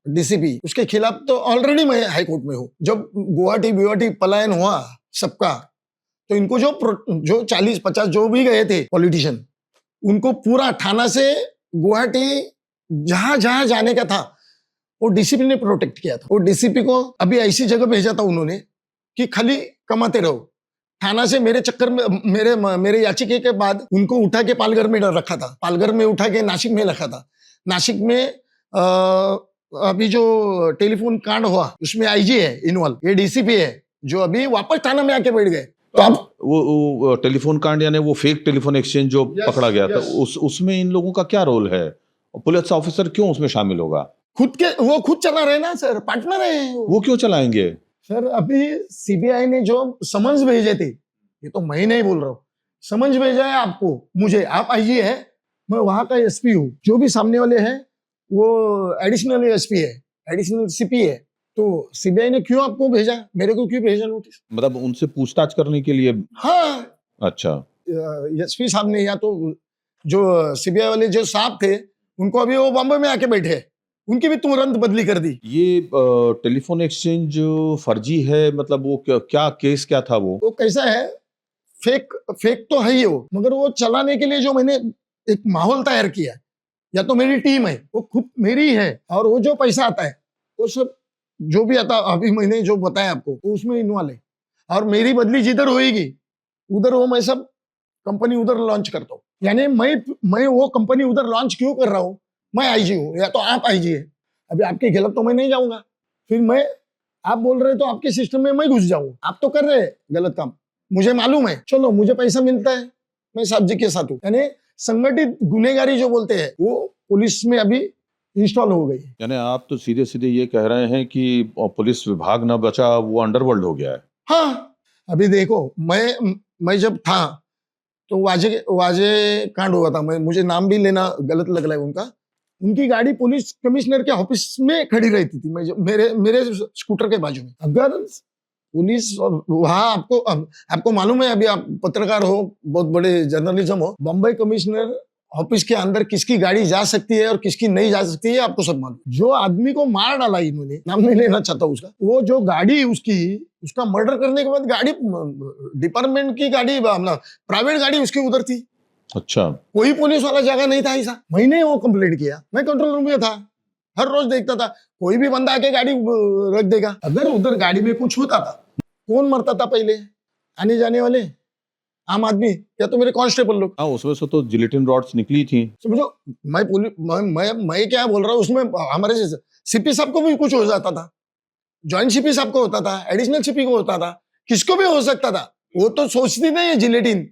डीसीपी, उसके खिलाफ तो ऑलरेडी मैं हाई कोर्ट में हूँ। जब गुवाहाटी पलायन हुआ सबका, तो इनको जो 40-50 जो भी गए थे पॉलिटिशियन, उनको पूरा थाना से गुवाहाटी जहां जहां जाने का था वो डीसीपी ने प्रोटेक्ट किया था। वो डीसीपी को अभी ऐसी जगह भेजा था उन्होंने कि खाली कमाते रहो। थाना से मेरे चक्कर में मेरे याचिके के बाद उनको उठा के पालघर में रखा था, पालघर में उठा के नासिक में रखा था। नासिक में अभी जो टेलीफोन कांड हुआ उसमें आईजी है इन्वॉल्व, ये डीसीपी है जो अभी वापस थाना में आके बैठ गए। तो अब वो टेलीफोन कांड यानी वो फेक टेलीफोन एक्सचेंज जो पकड़ा गया था, उसमें इन लोगों का क्या रोल है? पुलिस ऑफिसर क्यों उसमें शामिल होगा? वो खुद चला रहे ना सर, पार्टनर है वो क्यों चलाएंगे सर? अभी सीबीआई ने जो समन्स भेजे थे, ये तो मैं नहीं बोल रहा हूँ, समन्स भेजा है आपको, मुझे, आप आईजी है, मैं वहां का एसपी हूँ, जो भी सामने वाले हैं वो एडिशनल एसपी है, एडिशनल सीपी है। तो सीबीआई ने क्यों आपको भेजा, मेरे को क्यों भेजा नोटिस? मतलब उनसे पूछताछ करने के लिए? हाँ, अच्छा, एसपी साहब ने, या तो जो सीबीआई वाले जो साहब थे उनको अभी वो बॉम्बे में आके बैठे, उनकी भी तुरंत बदली कर दी। ये टेलीफोन एक्सचेंज फर्जी है, मतलब वो क्या केस क्या था? वो कैसा है, फेक तो है ही वो, मगर वो चलाने के लिए जो मैंने एक माहौल तैयार किया, या तो मेरी टीम है, वो खुद मेरी है, और वो जो पैसा आता है वो सब जो भी आता, अभी मैंने जो बताया आपको, वो उसमें इन्वॉल्व है। और मेरी बदली जिधर होएगी उधर वो मैं सब कंपनी उधर लॉन्च करता हूँ। यानी मैं वो कंपनी उधर लॉन्च क्यों कर रहा हूँ? मैं आईजी हूँ या तो आप आईजी है, अभी आपके खिलाफ तो मैं नहीं जाऊंगा, फिर मैं, आप बोल रहे तो आपके सिस्टम में मैं घुस जाऊँ, आप तो कर रहे हैं गलत काम, मुझे मालूम है, चलो मुझे पैसा मिलता है, मैं साहब जी के साथ हूँ। यानी संगठित गुनेगारी जो बोलते हैं वो पुलिस में अभी इंस्टॉल हो गई है। यानी आप तो सीधे सीधे ये कह रहे हैं कि पुलिस विभाग न बचा, वो अंडरवर्ल्ड हो गया है। हाँ, अभी देखो, मैं जब था तो वाजे कांड हुआ था, मुझे नाम भी लेना गलत लग रहा है उनका, उनकी गाड़ी पुलिस कमिश्नर के ऑफिस में खड़ी रहती थी, मेरे स्कूटर के बाजू में। अगर पुलिस वहां, आपको मालूम है, अभी आप पत्रकार हो, बहुत बड़े जर्नलिज्म हो, बम्बई कमिश्नर ऑफिस के अंदर किसकी गाड़ी जा सकती है और किसकी नहीं जा सकती है आपको सब मालूम। जो आदमी को मार डाला इन्होंने, नाम नहीं लेना चाहता उसका, वो जो गाड़ी उसका मर्डर करने के बाद गाड़ी, डिपार्टमेंट की गाड़ी, प्राइवेट गाड़ी उसकी उधर थी। अच्छा, कोई पुलिस वाला जगह नहीं था ऐसा। मैंने वो कंप्लेंट किया, मैं कंट्रोल रूम में था, हर रोज देखता था, कोई भी बंदा आके गाड़ी रख देगा। अगर उधर गाड़ी में कुछ होता था, कौन मरता था पहले? आने जाने वाले आम आदमी या तो मेरे कांस्टेबल लोग। हाँ, उसमें से तो जिलेटिन रॉड्स निकली थी। समझो, मैं क्या बोल रहा हूँ, उसमें हमारे सीपी साहब को भी कुछ हो जाता था, ज्वाइंट सीपी साहब को होता था, एडिशनल सीपी को होता था, किसको भी हो सकता था। वो तो सोचती नहीं है जिलेटिन,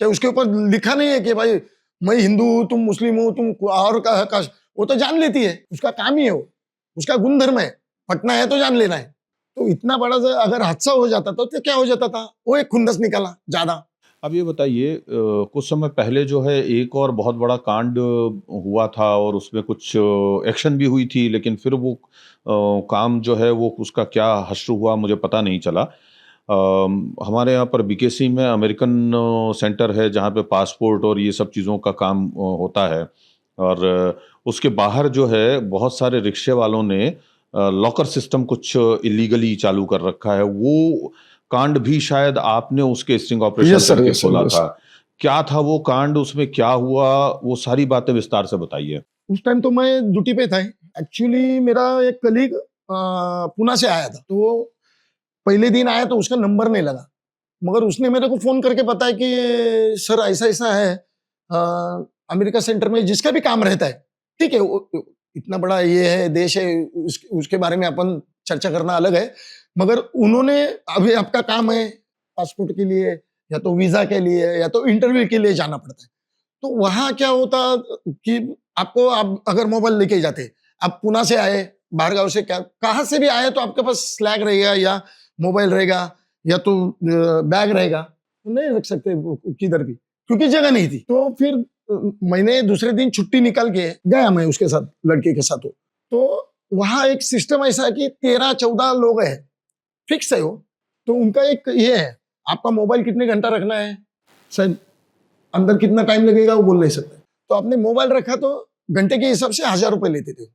क्या उसके ऊपर लिखा नहीं है कि भाई मैं हिंदू हूं, तुम मुस्लिम हो, तुम और का, वो तो जान लेती है, उसका काम ही है, वो उसका गुणधर्म है, फटना है तो जान लेना है। तो इतना बड़ा अगर हादसा हो जाता तो क्या हो जाता था, वो एक खुंदस निकला ज्यादा। अब ये बताइए, कुछ समय पहले जो है एक और बहुत बड़ा कांड हुआ था और उसमें कुछ एक्शन भी हुई थी, लेकिन फिर वो काम जो है वो उसका क्या हश्र हुआ मुझे पता नहीं चला। हमारे यहाँ पर बीकेसी में अमेरिकन सेंटर है जहाँ पे पासपोर्ट और ये सब चीज़ों का काम होता है, और उसके बाहर जो है बहुत सारे रिक्शे वालों ने लॉकर सिस्टम कुछ इलीगली चालू कर रखा है। वो कांड भी शायद आपने उसके स्टिंग ऑपरेशन करके खोला था। क्या था वो कांड, उसमें क्या हुआ, वो सारी बातें विस्तार से बताइए। उस टाइम तो मैं ड्यूटी पे था। एक्चुअली मेरा एक कलीग पुणे से आया था, तो पहले दिन आया तो उसका नंबर नहीं लगा, मगर उसने मेरे को फोन करके बताया कि सर ऐसा ऐसा है, अमेरिका सेंटर में जिसका भी काम रहता है, ठीक है, इतना बड़ा ये है देश है, उसके बारे में अपन चर्चा करना अलग है, मगर उन्होंने, अभी आपका काम है पासपोर्ट के लिए या तो वीजा के लिए या तो इंटरव्यू के लिए जाना पड़ता है। तो वहां क्या होता कि आपको, आप अगर मोबाइल लेके जाते, आप पुणे से आए, बाहर गांव से, क्या कहां से भी आए, तो आपके पास स्लैग रहेगा या मोबाइल रहेगा या तो बैग रहेगा, तो नहीं रख सकते किधर भी, क्योंकि जगह नहीं थी। तो फिर मैंने दूसरे दिन छुट्टी निकाल के गया, मैं उसके साथ, लड़के के साथ। तो वहां एक सिस्टम ऐसा है कि 13-14 लोग हैं, फिक्स है वो। तो उनका एक ये है, आपका मोबाइल कितने घंटा रखना है, शायद अंदर कितना टाइम लगेगा वो बोल नहीं सकते। तो आपने मोबाइल रखा तो घंटे के हिसाब से 1000 रुपए लेते थे,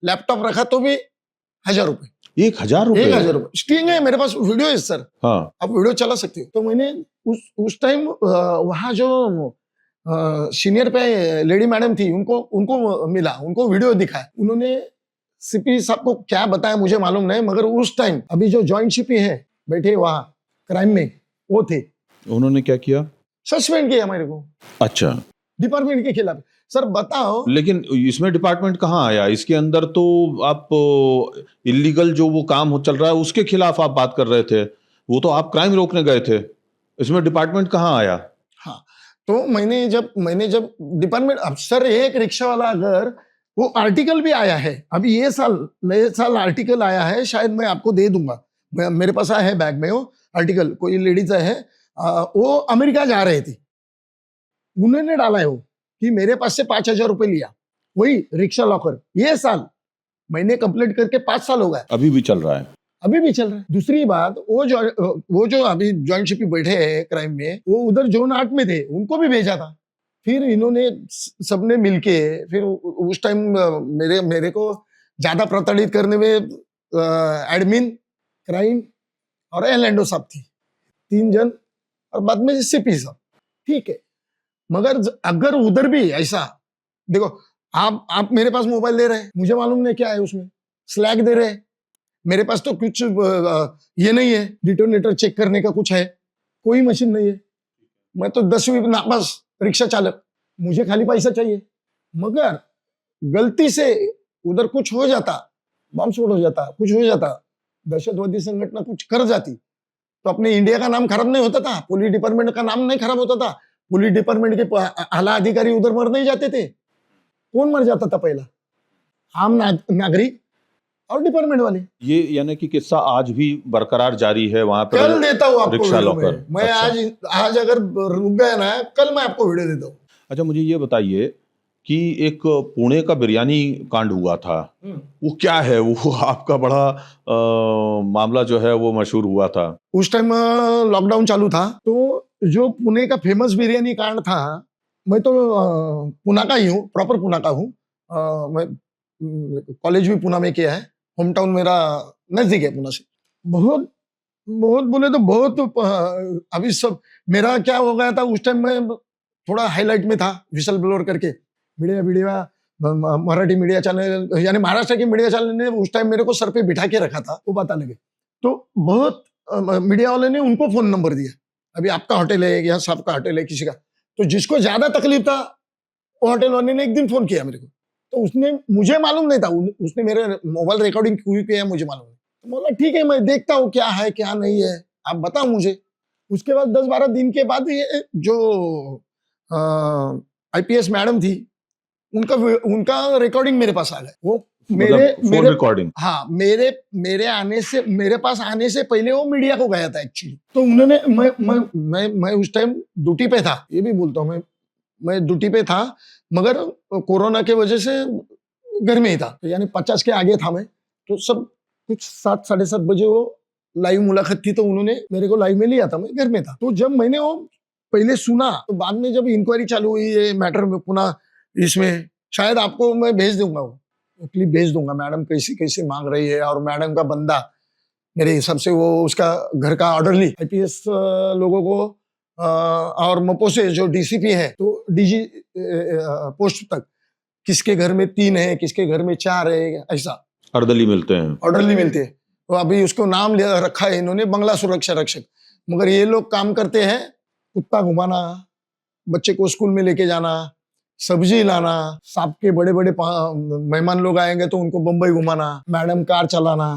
लैपटॉप रखा तो भी 1,000 रुपए। 1,000 रुपए? 1,000 रुपए स्टिंग है, मेरे पास वीडियो है सर, हाँ। आप वीडियो चला सकते हो। तो मैंने उस टाइम वहाँ जो सीनियर पे लेडी मैडम थी, उनको मिला, उनको वीडियो दिखाया, उन्होंने सीपी साहब को क्या बताया मुझे मालूम नहीं, मगर उस टाइम अभी जो जॉइंट सीपी है बैठे वहाँ क्राइम में, वो थे, उन्होंने क्या किया? सस्पेंड किया मेरे को अच्छा, डिपार्टमेंट के खिलाफ। सर बताओ, लेकिन इसमें डिपार्टमेंट कहाँ आया? इसके अंदर तो आप इलीगल जो वो काम चल रहा है उसके खिलाफ आप बात कर रहे थे, वो तो आप क्राइम रोकने गए थे, इसमें डिपार्टमेंट कहाँ आया? हाँ, तो मैंने जब डिपार्टमेंट अफसर, एक रिक्शा वाला, अगर वो आर्टिकल भी आया है अभी ये साल, नए साल आर्टिकल आया है, शायद मैं आपको दे दूंगा, मेरे पास आया है बैग में वो आर्टिकल, कोई लेडीज है, वो अमेरिका जा रहे थे, उन्होंने डाला है वो कि मेरे पास से 5,000 रुपए लिया, वही रिक्शा लॉकर, ये साल मैंने कंप्लीट करके 5 साल हो गए, अभी भी चल रहा है? अभी भी चल रहा है। दूसरी बात, वो जो अभी जॉइंट शिपी बैठे हैं क्राइम में, वो उधर जोन 8 में थे, उनको भी भेजा था, फिर इन्होंने सबने मिलके, फिर उस टाइम मेरे को ज्यादा प्रताड़ित करने में एडमिन, क्राइम और एलएंडो साहब थी, 3 जन, और बाद में सीपी साहब, ठीक है। मगर अगर उधर भी ऐसा, देखो आप मेरे पास मोबाइल दे रहे हैं, मुझे मालूम नहीं क्या है उसमें, स्लैग दे रहे हैं, मेरे पास तो कुछ ये नहीं है, डिटोनेटर चेक करने का कुछ है, कोई मशीन नहीं है, मैं तो 10वीं नापास रिक्शा चालक, मुझे खाली पैसा चाहिए। मगर गलती से उधर कुछ हो जाता, बम स्फोट हो जाता, कुछ हो जाता, दहशतवादी संगठन कुछ कर जाती, तो अपने इंडिया का नाम खराब नहीं होता था, पुलिस डिपार्टमेंट का नाम नहीं खराब होता था, पुलिस डिपार्टमेंट के आला अधिकारी उधर मर नहीं जाते थे, कौन मर जाता था पहला? आम नागरिक और डिपार्टमेंट वाले। ये यानी कि किस्सा आज भी बरकरार जारी है वहां पर? कल देता हूँ आपको रिक्शा वीडियो लॉकर। में। मैं अच्छा। आज अगर रुक गया ना, कल मैं आपको वीडियो देता हूँ। अच्छा, मुझे ये बताइए कि एक पुणे का बिरयानी कांड हुआ था, वो क्या है? वो आपका बड़ा मामला जो है वो मशहूर हुआ था। उस टाइम लॉकडाउन चालू था, तो जो पुणे का फेमस बिरयानी कांड था, मैं तो पुणे का ही हूँ, प्रॉपर पुणे का हूँ, मैं कॉलेज भी पुणे में किया है, होम टाउन मेरा नजदीक है पुणे से। बहुत बहुत बोले तो बहुत, अभी सब मेरा क्या हो गया था, उस टाइम मैं थोड़ा हाईलाइट में था, विसल ब्लोअर करके, मीडिया मराठी मीडिया चैनल, यानी महाराष्ट्र की मीडिया चैनल ने उस टाइम मेरे को सर पे बिठा के रखा था, वो पता लगे, तो बहुत मीडिया वाले ने उनको फोन नंबर दिया, अभी आपका होटल है या सबका होटल है किसी का, तो जिसको ज्यादा तकलीफ था वो होटल वाले ने एक दिन फोन किया मेरे को, तो उसने, मुझे मालूम नहीं था, उसने मेरे मोबाइल रिकॉर्डिंग हुई पे है मुझे मालूम नहीं, तो बोला ठीक है मैं देखता हूँ क्या है क्या नहीं है, आप बताओ मुझे। उसके बाद 10-12 दिन के बाद ये जो आईपीएस मैडम थी, उनका रिकॉर्डिंग मेरे पास आ गया, वो फोन रिकॉर्डिंग। हाँ, मेरे आने से, मेरे पास आने से पहले वो मीडिया को गया था एक्चुअली, तो उन्होंने, मैं उस टाइम ड्यूटी पे था, ये भी बोलता हूँ मैं ड्यूटी पे था, मगर कोरोना के वजह से घर में ही था, यानी 50 के आगे था मैं, तो सब कुछ 7-7:30 बजे वो लाइव मुलाकात थी, तो उन्होंने मेरे को लाइव में लिया था, मैं घर में था, तो जब मैंने वो पहले सुना, तो बाद में जब इंक्वायरी चालू हुई ये मैटर में पुनः, इसमें शायद आपको मैं भेज दूंगा, वो क्लिप भेज दूंगा, मैडम कैसी कैसी मांग रही है, और मैडम का बंदा मेरे हिसाब से वो उसका घर का ऑर्डर ली आईपीएस लोगों को, और मपो से जो डीसीपी है, तो डीजी पोस्ट तक किसके घर में 3 है, किसके घर में 4 है, ऐसा अर्दली मिलते हैं, ऑर्डरली मिलते हैं, तो अभी उसको नाम रखा है इन्होंने बंगला सुरक्षा रक्षक, मगर ये लोग काम करते हैं कुत्ता घुमाना, बच्चे को स्कूल में लेके जाना, सब्जी लाना, सांप के बड़े बड़े मेहमान लोग आएंगे तो उनको बम्बई घुमाना, मैडम कार चलाना,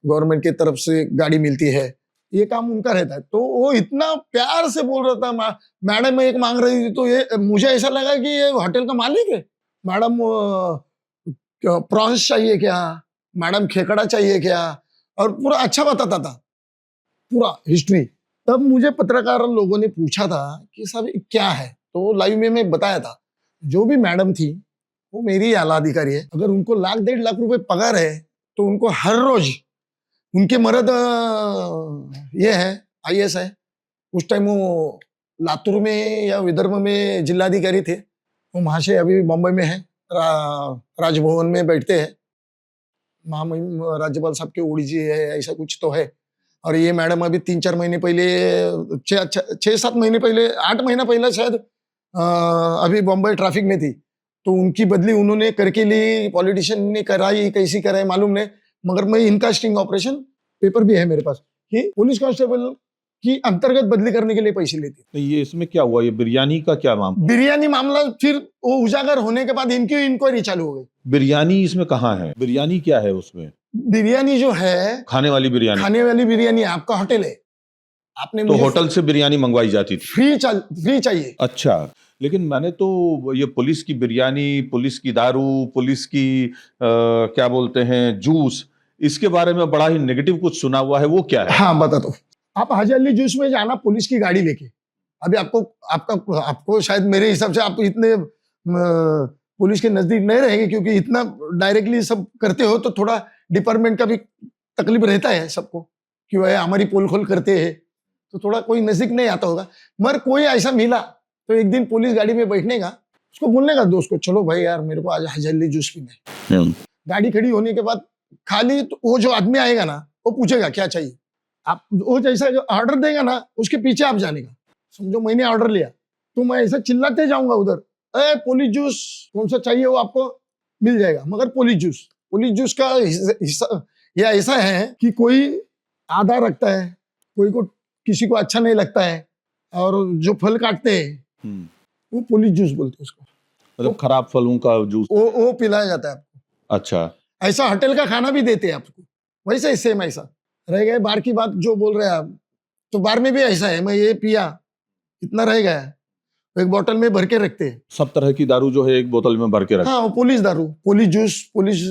गवर्नमेंट की तरफ से गाड़ी मिलती है, ये काम उनका रहता है। तो वो इतना प्यार से बोल रहा था, मैडम एक मांग रही थी, तो ये मुझे ऐसा लगा कि ये होटल का मालिक है, मैडम प्रॉन्स चाहिए क्या, मैडम खेकड़ा चाहिए क्या, और पूरा अच्छा बताता था पूरा हिस्ट्री। तब मुझे पत्रकार लोगों ने पूछा था कि साहब क्या है, तो लाइव में मैं बताया था, जो भी मैडम थी वो मेरी आला अधिकारी है, अगर उनको 1.5 लाख रुपए पगार है, तो उनको हर रोज उनके मर्द ये है आईएएस है, उस टाइम वो लातूर में या विदर्भ में जिलाधिकारी थे, वो वहां से अभी बॉम्बे में है, राजभवन में बैठते हैं, राज्यपाल साहब के ओडिजी है, ऐसा कुछ तो है। और ये मैडम अभी 3-4 महीने पहले, 6-7 महीने पहले, 8 महीना पहले शायद अभी बॉम्बे ट्रैफिक में थी, तो उनकी बदली उन्होंने करके ली, पॉलिटिशियन ने कराई, कैसी कराई मालूम नहीं, मगर मैं इनका स्टिंग ऑपरेशन पेपर भी है मेरे पास कि पुलिस कांस्टेबल की अंतर्गत बदली करने के लिए पैसे लेती। तो ये इसमें क्या हुआ, ये बिरयानी का क्या मामला? बिरयानी मामला फिर वो उजागर होने के बाद इनकी इंक्वायरी चालू हो गई। बिरयानी इसमें कहाँ है? बिरयानी क्या है उसमें? बिरयानी जो है, खाने वाली बिरयानी? खाने वाली बिरयानी, आपका होटल है, आपने तो मुझे होटल से बिरयानी मंगवाई जाती थी? फ्री चाहिए। अच्छा, लेकिन मैंने तो ये पुलिस की बिरयानी, पुलिस की दारू, पुलिस की क्या बोलते हैं, जूस, इसके बारे में बड़ा ही नेगेटिव कुछ सुना हुआ है, वो क्या है? हाँ बता दो। आप हाजी अली जूस में जाना पुलिस की गाड़ी लेके, अभी आपको शायद मेरे हिसाब से आप इतने पुलिस के नजदीक नहीं रहेंगे, क्योंकि इतना डायरेक्टली सब करते हो तो थोड़ा डिपार्टमेंट का भी तकलीफ रहता है सबको कि वह हमारी पोल खोल करते हैं, तो थोड़ा कोई नजदीक नहीं आता होगा। मगर कोई ऐसा मिला तो एक दिन पुलिस गाड़ी में बैठने का, उसको बोलने का दोस्त को, चलो भाई यार मेरे को आज हाजी अली जूस पीना है। गाड़ी खड़ी होने के बाद खाली तो वो जो आदमी आएगा ना, वो पूछेगा क्या चाहिए, आप वो जैसा जो ऑर्डर देगा ना उसके पीछे आप जाने का। समझो मैंने ऑर्डर लिया तो मैं ऐसा चिल्लाते जाऊंगा उधर, ए पुलिस जूस कौन सा चाहिए, वो आपको मिल जाएगा, मगर पुलिस जूस का हिस्सा यह ऐसा है कि कोई आधा रखता है, कोई को किसी को अच्छा नहीं लगता है, और जो फल काटते हैं वो पुलिस जूस बोलते हैं उसको, मतलब खराब फलों का जूस वो पिलाया जाता है आपको। अच्छा, ऐसा होटल का खाना भी देते हैं आपको, वैसे सेम ऐसा रह गए। बार की बात जो बोल रहे हैं आप, तो बार में भी ऐसा है, मैं ये पिया इतना रह गया, एक बोतल में भर के रखते हैं। सब तरह की दारू जो है एक बोतल में भर के रखते। हाँ, वो पुलिस दारू, पुलिस जूस, पुलिस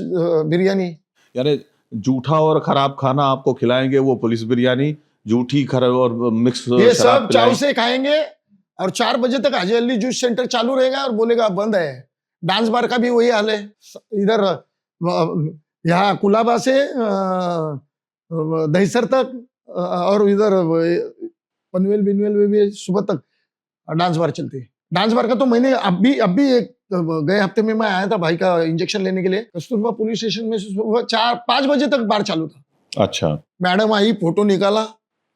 बिरयानी। यानी जूठा और खराब खाना आपको खिलाएंगे वो पुलिस बिरयानी, जूठी खराब और मिक्स ये सब शराब चाव पिलाएंगे। से खाएंगे, और 4 बजे तक हाजी अली जूस सेंटर चालू रहेगा और बोलेगा बंद है। डांस बार का भी वही हाल है इधर, यहाँ कुलाबा से दहीसर तक, और इधर पनवेल बिनवेल में भी सुबह तक डांस बार चलती है। डांस बार का तो मैंने अभी एक गए हफ्ते में मैं आया था भाई का इंजेक्शन लेने के लिए, कस्तूरबा पुलिस स्टेशन में सुबह 4-5 बजे तक बार चालू था। अच्छा, मैडम आई, फोटो निकाला,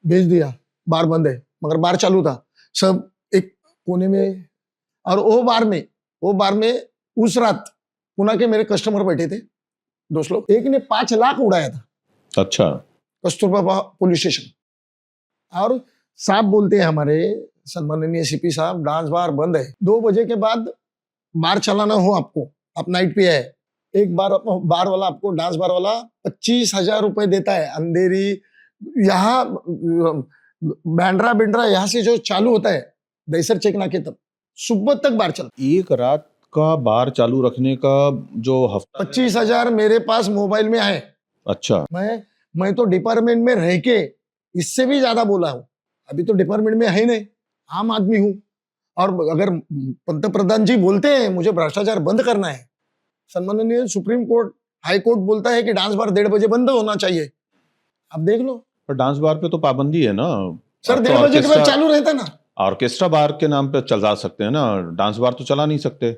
भेज दिया, बार बंद है, मगर बार चालू था। सब एक कोने में, और वो बार में उस रात पुणे के मेरे कस्टमर बैठे थे 2 लोग, एक ने 5 लाख उड़ाया था। अच्छा, कस्तूरबा पुलिस स्टेशन। और साहब बोलते हैं हमारे सम्माननीय सीपी साहब, डांस बार बंद है, 2 बजे के बाद बार चलाना हो आपको, आप नाइट पे है, एक बार बार वाला आपको, डांस बार वाला 25,000 रुपए देता है। अंधेरी यहाँ बैंड्रा यहाँ से जो चालू होता है दहीसर चेक नाके तक सुबह तक बार चलता। एक रात का बार चालू रखने का जो हफ्ता 25,000 मेरे पास मोबाइल में है। अच्छा, मैं तो डिपार्टमेंट में रह के इससे भी ज्यादा बोला हूँ, अभी तो डिपार्टमेंट में है ही नहीं, आम आदमी हूँ। और अगर पंतप्रधान जी बोलते हैं मुझे भ्रष्टाचार बंद करना है, सम्माननीय सुप्रीम कोर्ट, हाई कोर्ट बोलता है कि डांस बार 1:30 बजे बंद होना चाहिए, आप देख लो। पर डांस बार पे तो पाबंदी है ना सर, अब 1:30 तो बजे के बाद चालू रहता ना। ऑर्केस्ट्रा बार के नाम पे चला सकते हैं ना, डांस बार तो चला नहीं सकते।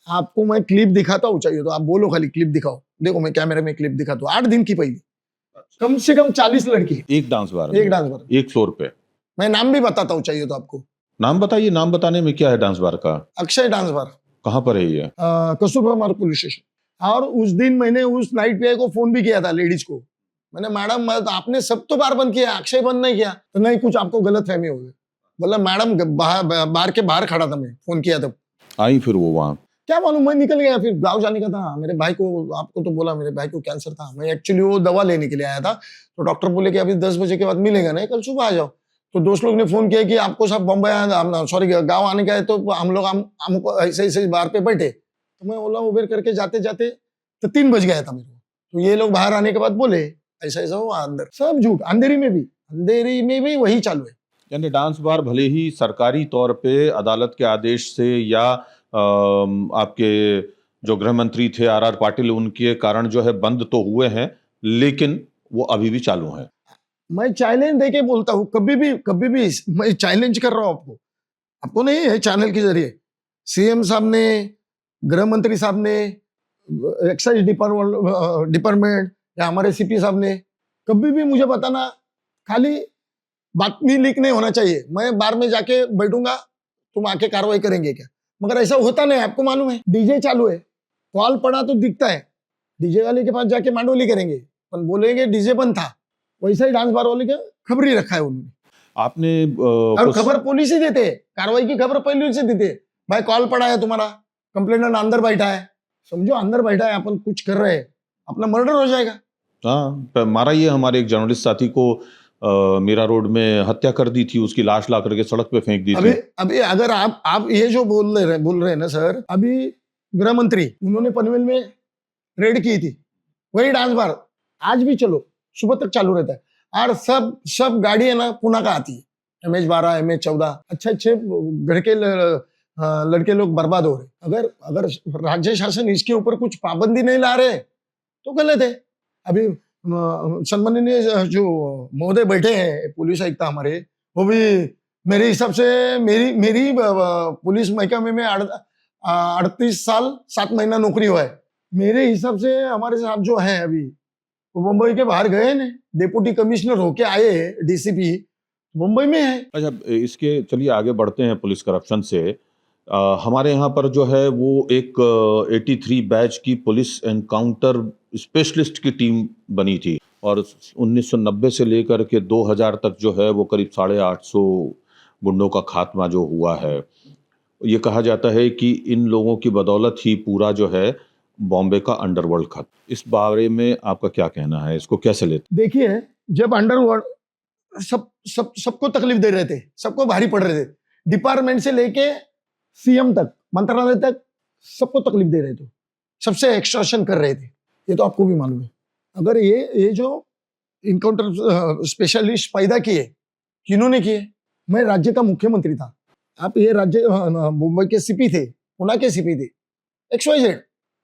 आपको मैं क्लिप दिखाता हूँ, चाहिए तो आप बोलो खाली क्लिप दिखाओ, देखो मैं कैमरे में क्लिप दिखाता हूँ। 8 दिन की पहली कम से कम 40 लड़की एक डांस बार एक डांस बार, एक फ्लोर पे। मैं नाम भी बताता हूँ चाहिए तो आपको। नाम बताइए, नाम बताने में क्या है डांस बार का? Akshay dance bar. कहाँ पर है ये? कस्तूरबा मार्ग पुलिस स्टेशन। और उस दिन मैंने उस नाइट पे को फोन भी किया था लेडीज को, मैंने मैडम आपने सब तो बार बंद किया, अक्षय बंद नहीं किया। तो नहीं, कुछ आपको गलत फहमी हो गई। बोला मैडम बार के बाहर खड़ा था, मैं फोन किया तब आई फिर वो वहां, क्या मालूम, मैं निकल गया, फिर गाँव जाने का था मेरे भाई को। आपको तो बोला मेरे भाई को कैंसर था, मैं एक्चुअली वो दवा लेने के लिए आया था, तो डॉक्टर बोले कि अभी 10 बजे के बाद मिलेगा नहीं, कल सुबह आ जाओ। तो दोस्त लोग ने फोन किया कि आपको सब बम्बई सॉरी गाँव आने का है, तो हम लोग हमको ऐसे ऐसे बार पे बैठे। तो मैं ओला उबेर करके जाते जाते तो 3 बज गया था मेरे को। तो ये लोग बाहर आने के बाद बोले ऐसा ऐसा हुआ, अंदर सब झूठ, अंधेरी में भी वही चालू है। यानी डांस बार भले ही सरकारी तौर पे अदालत के आदेश से या आपके जो गृह मंत्री थे आर पाटिल, उनके कारण जो है बंद तो हुए हैं, लेकिन वो अभी भी चालू हैं। मैं चैलेंज देके बोलता हूँ, कभी भी मैं चैलेंज कर रहा हूँ आपको नहीं है, चैनल के जरिए सीएम साहब ने, गृह मंत्री साहब ने, एक्साइज डिपार्टमेंट, क्या हमारे सीपी साहब ने? कभी भी मुझे बताना, खाली बातमी लीक नहीं होना चाहिए, मैं बार में जाके बैठूंगा, तुम आके कार्रवाई करेंगे क्या? मगर ऐसा होता नहीं, आपको मालूम है, डीजे चालू है, कॉल पड़ा तो दिखता है, डीजे वाले के पास जाके मांडोली करेंगे, पर बोलेंगे डीजे बंद था, वैसा ही डांस बार वाले के खबर ही रखा है उन्होंने। आपने और खबर पुलिस ही देते, कार्रवाई की खबर पुलिस से देते, भाई कॉल पड़ा है तुम्हारा, कंप्लेनेंट अंदर बैठा है, समझो अंदर बैठा है, अपन कुछ कर रहे हैं, अपना मर्डर हो जाएगा। हाँ, मारा ये हमारे एक जर्नलिस्ट साथी को मीरा रोड में हत्या कर दी थी, उसकी लाश ला करके सड़क पे फेंक दी अभी थी। अभी अगर आप ये जो बोल रहे हैं ना सर, अभी गृह मंत्री उन्होंने पनवेल में रेड की थी, वही डांस बार आज भी चलो सुबह तक चालू रहता है, और सब गाड़ी है ना पुणे का आती है, MH12 MH14, अच्छे घर के लड़के लोग बर्बाद हो रहे। अगर राज्य शासन इसके ऊपर कुछ पाबंदी नहीं ला रहे तो गलत है। अभी सम्माननीय जो महोदय बैठे हैं पुलिस आयुक्त हमारे, वो भी मेरे हिसाब से मेरी पुलिस महकमे में 38 साल 7 महीना नौकरी हुआ है, मेरे हिसाब से हमारे साहब जो हैं अभी वो मुंबई के बाहर गए ना, डिप्टी कमिश्नर होके आए, DCP मुंबई में है। अच्छा, इसके चलिए आगे बढ़ते हैं पुलिस करप्शन से। हमारे यहाँ पर जो है वो एक 83 बैच की पुलिस एनकाउंटर स्पेशलिस्ट की टीम बनी थी, और 1990 से लेकर के 2000 तक जो है वो करीब 850 गुंडों का खात्मा जो हुआ है। ये कहा जाता है कि इन लोगों की बदौलत ही पूरा जो है बॉम्बे का अंडरवर्ल्ड खत्म। इस बारे में आपका क्या कहना है, इसको कैसे लेते? देखिए, जब अंडरवर्ल्ड सबको तकलीफ दे रहे थे, सबको भारी पड़ रहे थे, डिपार्टमेंट से लेके CM तक, मंत्रालय तक सबको तकलीफ दे रहे थे, सबसे एक्सटॉर्शन कर रहे थे, ये तो आपको भी मालूम है। अगर ये जो इनकाउंटर स्पेशलिस्ट पैदा किए, किन्होंने किए? मैं राज्य का मुख्यमंत्री था, आप ये राज्य मुंबई के CP थे, पुणे के CP थे, XYZ,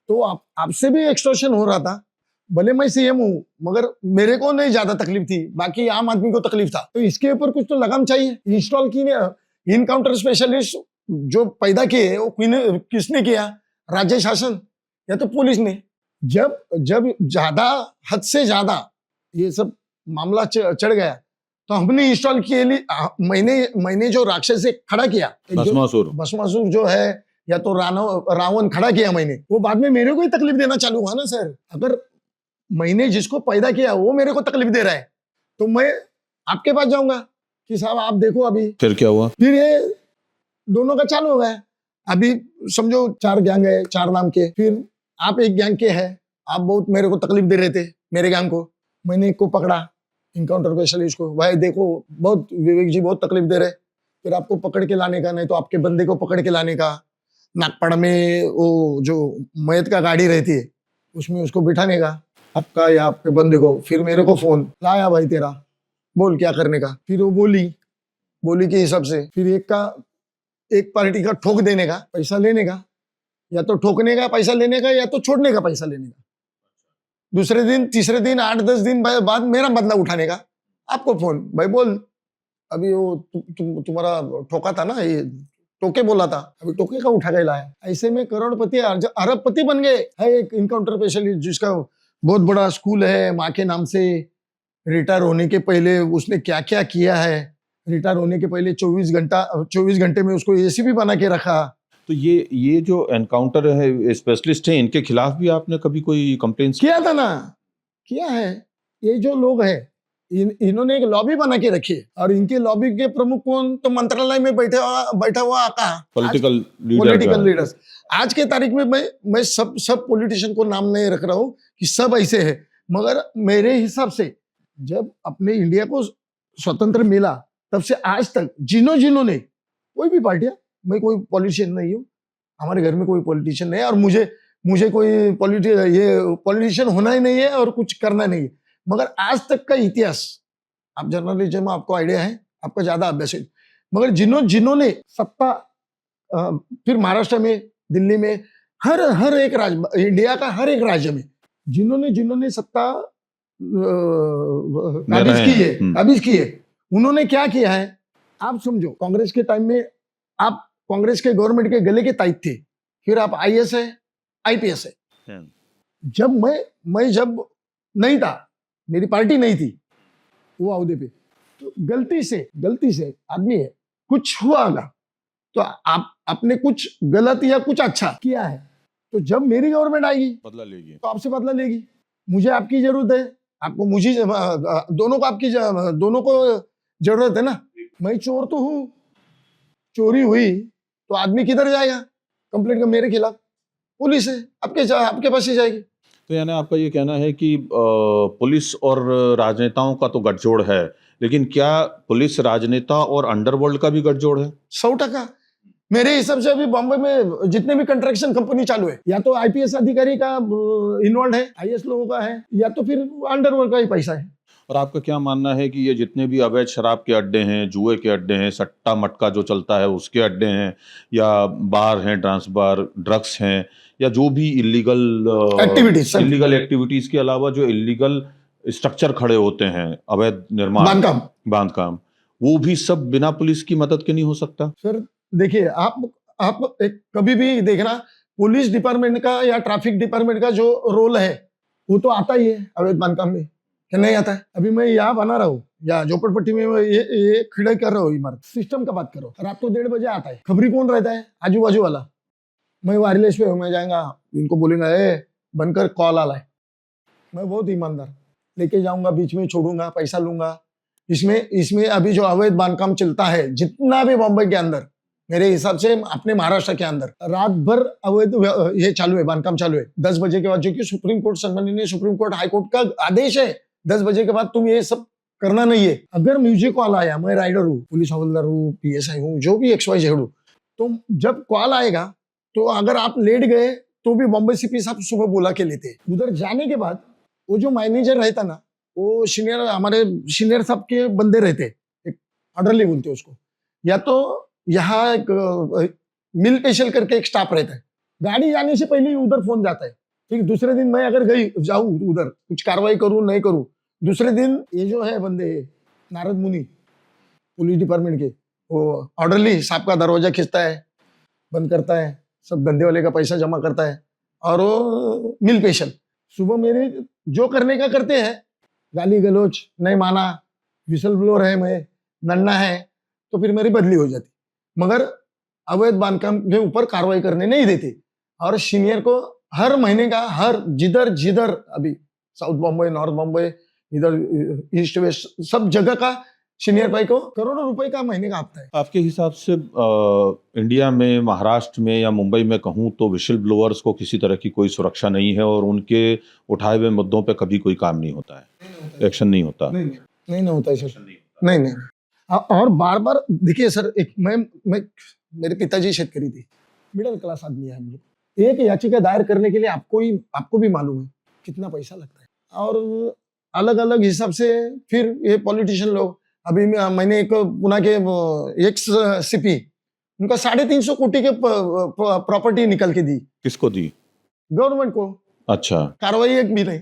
तो आपसे भी एक्सटॉर्शन हो रहा था। भले मैं CM हूं, मगर मेरे को नहीं ज्यादा तकलीफ थी, बाकी आम आदमी को तकलीफ था, तो इसके ऊपर कुछ तो लगाम चाहिए। इंस्टॉल की इनकाउंटर स्पेशलिस्ट जो पैदा किए वो किसने किया? राज्य शासन या तो पुलिस ने। जब ज्यादा, हद से ज्यादा ये सब मामला चढ़ गया, तो हमने इंस्टॉल किए मैंने जो राक्षस से खड़ा किया, भस्मासुर जो है, या तो रावण खड़ा किया मैंने, वो बाद में मेरे को ही तकलीफ देना चालू हुआ ना सर। अगर मैंने जिसको पैदा किया वो मेरे को तकलीफ दे रहा है, तो मैं आपके पास जाऊंगा कि साहब आप देखो। अभी फिर क्या हुआ? फिर ये दोनों का चालू हो गया। अभी समझो 4 गैंग है, 4 नाम के, फिर आप एक गैंग के हैं, आप बहुत मेरे को तकलीफ दे रहे थे, मेरे गैंग को। मैंने एक को पकड़ा, इनकाउंटर स्पेशलिस्ट को, भाई देखो बहुत विवेक जी बहुत तकलीफ दे रहे, फिर आपको पकड़ के लाने का, नहीं तो आपके बंदे को पकड़ के लाने का, नागपाड़ा में वो जो मयत का गाड़ी रहती है उसमें उसको बिठाने का, आपका या आपके बंदे को। फिर मेरे को फोन लाया, भाई तेरा बोल क्या करने का। फिर वो बोली के हिसाब से, फिर एक पार्टी का ठोक देने का, पैसा लेने का, या तो ठोकने का पैसा लेने का, या तो छोड़ने का पैसा लेने का। दूसरे दिन, तीसरे दिन, 8-10 दिन बाद मेरा बदला उठाने का। आपको फोन, भाई बोल, अभी वो तुम्हारा ठोका था ना, ये टोके बोला था, अभी टोके का उठा के लाया। ऐसे में करोड़पति अरबपति बन गए। है एक इनकाउंटर स्पेशलिस्ट जिसका बहुत बड़ा स्कूल है माँ के नाम से। रिटायर होने के पहले उसने क्या क्या किया है, रिटायर होने के पहले 24 घंटे में उसको ACP बना के रखा। तो ये जो एनकाउंटर है स्पेशलिस्ट हैं, इनके खिलाफ भी आपने कभी कोई कंप्लेंट किया था ना? किया है। ये जो लोग हैं, इन्होंने एक लॉबी बना के रखी है, और इनके लॉबी के प्रमुख कौन? तो मंत्रालय में बैठा हुआ आका पॉलिटिकल लीडर्स। आज के तारीख में मैं सब पॉलिटिशियन को नाम नहीं रख रहा हूँ कि सब ऐसे है, मगर मेरे हिसाब से जब अपने इंडिया को स्वतंत्र मिला तब से आज तक जिन्होंने कोई भी पार्टियां, मैं कोई पॉलिटिशियन नहीं हूँ, हमारे घर में कोई पॉलिटिशियन नहीं है, और मुझे कोई पॉलिटिशियन होना ही नहीं है और कुछ करना नहीं है। मगर आज तक का इतिहास, आप जर्नलिज्म में आपको आइडिया है, आपका ज्यादा अभ्यास है, मगर जिन्होंने सत्ता, फिर महाराष्ट्र में, दिल्ली में, हर एक राज्य, इंडिया का हर एक राज्य में जिन्होंने सत्ता काबिज की है, उन्होंने क्या किया है? आप समझो, कांग्रेस के टाइम में आप कांग्रेस के गवर्नमेंट के गले के ताईत थे, फिर आप IAS है, IPS है। जब नहीं था, मेरी पार्टी नहीं थी वो अहदे पे। तो गलती से आदमी है, कुछ हुआ होगा तो आप आपने कुछ गलत या कुछ अच्छा किया है, तो जब मेरी गवर्नमेंट आएगी बदला लेगी। तो आपसे बदला लेगी। मुझे आपकी जरूरत है, आपको मुझे, दोनों को आपकी दोनों को जरूरत है ना। मैं चोर तो हूं, चोरी हुई तो आदमी किधर जाएगा कंप्लेंट का मेरे खिलाफ? पुलिस है, आपके पास ही जाएगी। तो यानी आपका ये कहना है कि पुलिस और राजनेताओं का तो गठजोड़ है, लेकिन क्या पुलिस, राजनेता और अंडरवर्ल्ड का भी गठजोड़ है? 100%। मेरे हिसाब से अभी बॉम्बे में जितने भी कंस्ट्रक्शन कंपनी चालू है, या तो आईपीएस अधिकारी का इन्वॉल्व है, आईएएस लोगों का है, या तो फिर अंडरवर्ल्ड का ही पैसा है। और आपका क्या मानना है कि ये जितने भी अवैध शराब के अड्डे हैं, जुए के अड्डे हैं, सट्टा मटका जो चलता है उसके अड्डे हैं, या बार हैं, डांस बार, ड्रग्स हैं, या जो भी इलीगल एक्टिविटीज के अलावा जो इलीगल स्ट्रक्चर खड़े होते हैं, अवैध निर्माण, बांधकाम, वो भी सब बिना पुलिस की मदद के नहीं हो सकता? सर देखिए, आप एक कभी भी देखना, पुलिस डिपार्टमेंट का या ट्रैफिक डिपार्टमेंट का जो रोल है वो तो आता ही है अवैध बांधकाम में, क्या नहीं आता है? अभी मैं यहाँ बना रहा हूँ या झोपड़पट्टी में ये खड़े कर रहा हूँ इमारत, सिस्टम का बात करो, रात को 1:30 बजे आता है, खबरी कौन रहता है? आजू बाजू वाला। मैं वायरलेस पे हूँ, मैं जाएगा इनको बोलेगा बनकर कॉल आला है, मैं बहुत ईमानदार, लेके जाऊंगा, बीच में छोड़ूंगा, पैसा लूंगा। इसमें अभी जो अवैध बांधकाम चलता है जितना भी बॉम्बे के अंदर, मेरे हिसाब से अपने महाराष्ट्र के अंदर रात भर अवैध ये चालू है, बांधकाम चालू है। 10 बजे के बाद, जो कि सुप्रीम कोर्ट, सम्माननीय सुप्रीम कोर्ट, हाई कोर्ट का आदेश है, 10 बजे के बाद तुम ये सब करना नहीं है। अगर मुझे कॉल आया, मैं राइडर हूँ, पुलिस हवलदार हूँ, पीएसआई हूँ, जो भी XYZ हूँ, तो जब कॉल आएगा तो अगर आप लेट गए तो भी बॉम्बे सीपी साहब सुबह बुला के लेते हैं। उधर जाने के बाद वो जो मैनेजर रहता ना, वो हमारे सीनियर साहब के बंदे रहते, एक ऑर्डरली बोलते उसको, या तो यहाँ एक मिल स्पेशल करके एक स्टाफ रहता है, गाड़ी जाने से पहले ही उधर फोन जाता है। ठीक, दूसरे दिन मैं अगर जाऊँ उधर, कुछ कार्रवाई करूँ नहीं करूँ, दूसरे दिन ये जो है बंदे नारद मुनि पुलिस डिपार्टमेंट के, वो ऑर्डरली साहब का दरवाजा खींचता है, बंद करता है, सब धंधे वाले का पैसा जमा करता है, और वो मिल स्पेशल सुबह मेरे जो करने का करते हैं, गाली गलोच नहीं माना, विसल ब्लोअर है मैं, नन्ना है, तो फिर मेरी बदली हो जाती। मगर अवैध बांधकाम के ऊपर कार्रवाई करने नहीं देते, और सीनियर को हर महीने का, हर जिधर अभी साउथ बॉम्बे, नॉर्थ बॉम्बे, इधर ईस्ट वेस्ट, सब जगह का सीनियर भाई को करोड़ों रुपए का महीने का हफ्ता है। आपके हिसाब से इंडिया में, महाराष्ट्र में या मुंबई में कहूँ तो विशल ब्लोअर्स को किसी तरह की कोई सुरक्षा नहीं है, और उनके उठाए हुए मुद्दों पे कभी कोई काम नहीं होता है, एक्शन नहीं होता? नहीं होता है सर, नहीं। और बार बार देखिए सर, एक मैं मेरे पिताजी शेतकरी थे, मिडिल क्लास आदमी है हम लोग। एक याचिका दायर करने के लिए आपको भी मालूम है कितना पैसा लगता है, और अलग अलग हिसाब से फिर ये पॉलिटिशियन लोग, अभी मैंने एक पुणे के एक्स सीपी, उनका 350 कोटी के प्रॉपर्टी निकल के दी। किसको दी? गवर्नमेंट को। अच्छा, कार्रवाई एक भी नहीं।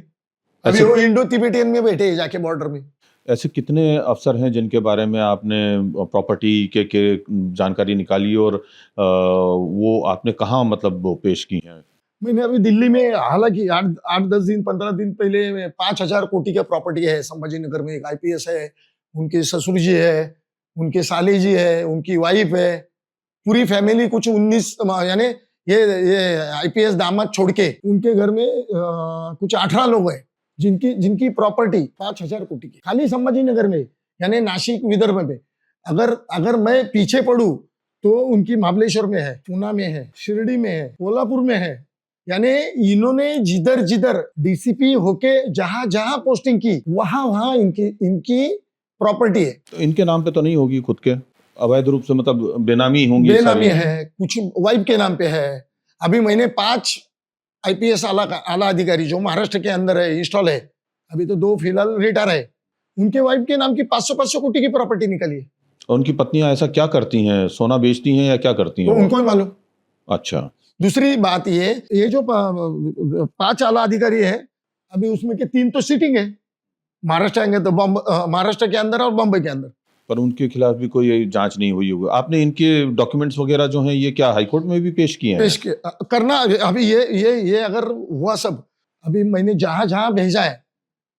अभी वो इंडो तिब्बतियन में बैठे हैं जाके बॉर्डर में। ऐसे कितने अफसर हैं जिनके बारे में आपने प्रॉपर्टी के जानकारी निकाली, और वो आपने कहाँ मतलब वो पेश की हैं? मैंने अभी दिल्ली में, हालांकि 8-10 दिन 15 दिन पहले 5000 कोटी का प्रॉपर्टी है संभाजी नगर में। एक आईपीएस है, उनके ससुर जी है, उनके साले जी है, उनकी वाइफ है, पूरी फैमिली, कुछ 19, यानी ये आईपीएस दामाद छोड़ के उनके घर में कुछ 18 लोग हैं जिनकी प्रॉपर्टी 5000 कोटी की, खाली संभाजी नगर में, यानी नासिक विदर्भ में। अगर मैं पीछे पड़ू तो उनकी महाबलेश्वर में है, पूना में है, शिरडी में है, कोल्हापुर में है। यानी इन्होंने जिधर डीसीपी होके जहां पोस्टिंग की, वहां इनकी प्रॉपर्टी है। तो इनके नाम पे तो नहीं होगी खुद के, अवैध रूप से, मतलब बेनामी होंगी? बेनामी है, कुछ वाइफ के नाम पे है। अभी मैंने 5 आईपीएस आला अधिकारी जो महाराष्ट्र के अंदर है इंस्टॉल है, अभी तो 2 फिलहाल रिटायर है, उनके वाइफ के नाम की 500 कोटी की प्रॉपर्टी निकली है। और उनकी पत्नियां ऐसा क्या करती हैं? सोना बेचती हैं या क्या करती हैं? तो उनको ही मालूम। अच्छा, दूसरी बात ये जो 5 आला अधिकारी है, अभी उसमें के 3 तो सिटिंग है, महाराष्ट्र आएंगे तो महाराष्ट्र के अंदर और बॉम्बे के अंदर, पर उनके खिलाफ भी कोई जांच नहीं हुई होगी। आपने इनके डॉक्यूमेंट्स वगैरह जो हैं, ये क्या हाईकोर्ट में भी पेश किए हैं? करना अभी ये अगर हुआ सब, अभी मैंने जहां भेजा है,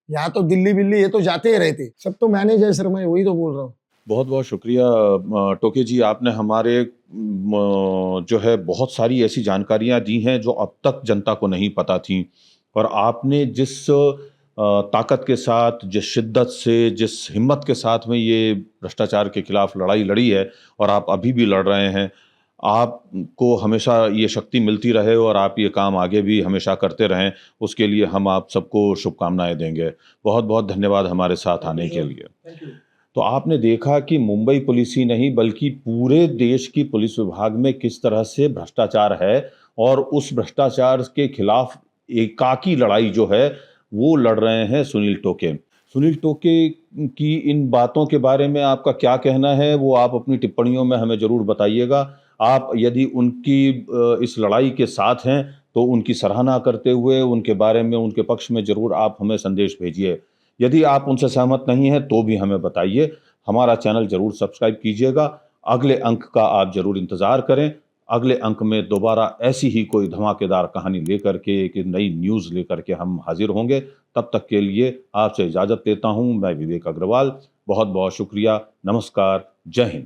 यहाँ तो दिल्ली बिल्ली ये तो जाते ही रहते, सब तो मैनेज है सर, मैं वही तो बोल रहा हूँ। बहुत बहुत शुक्रिया टोके जी, आपने हमारे जो है बहुत सारी ऐसी जानकारियां दी हैं जो अब तक जनता को नहीं पता थी, और आपने जिस ताकत के साथ, जिस शिद्दत से, जिस हिम्मत के साथ में ये भ्रष्टाचार के खिलाफ लड़ाई लड़ी है और आप अभी भी लड़ रहे हैं, आपको हमेशा ये शक्ति मिलती रहे और आप ये काम आगे भी हमेशा करते रहें, उसके लिए हम आप सबको शुभकामनाएं देंगे। बहुत बहुत धन्यवाद हमारे साथ आने के लिए। तो आपने देखा कि मुंबई पुलिस ही नहीं बल्कि पूरे देश की पुलिस विभाग में किस तरह से भ्रष्टाचार है, और उस भ्रष्टाचार के खिलाफ एकाकी लड़ाई जो है वो लड़ रहे हैं सुनील टोके। सुनील टोके की इन बातों के बारे में आपका क्या कहना है, वो आप अपनी टिप्पणियों में हमें ज़रूर बताइएगा। आप यदि उनकी इस लड़ाई के साथ हैं तो उनकी सराहना करते हुए उनके बारे में, उनके पक्ष में ज़रूर आप हमें संदेश भेजिए। यदि आप उनसे सहमत नहीं हैं तो भी हमें बताइए। हमारा चैनल ज़रूर सब्सक्राइब कीजिएगा। अगले अंक का आप ज़रूर इंतज़ार करें। अगले अंक में दोबारा ऐसी ही कोई धमाकेदार कहानी लेकर के, एक नई न्यूज़ लेकर के हम हाजिर होंगे। तब तक के लिए आपसे इजाज़त लेता हूं, मैं विवेक अग्रवाल। बहुत बहुत शुक्रिया। नमस्कार। जय हिंद।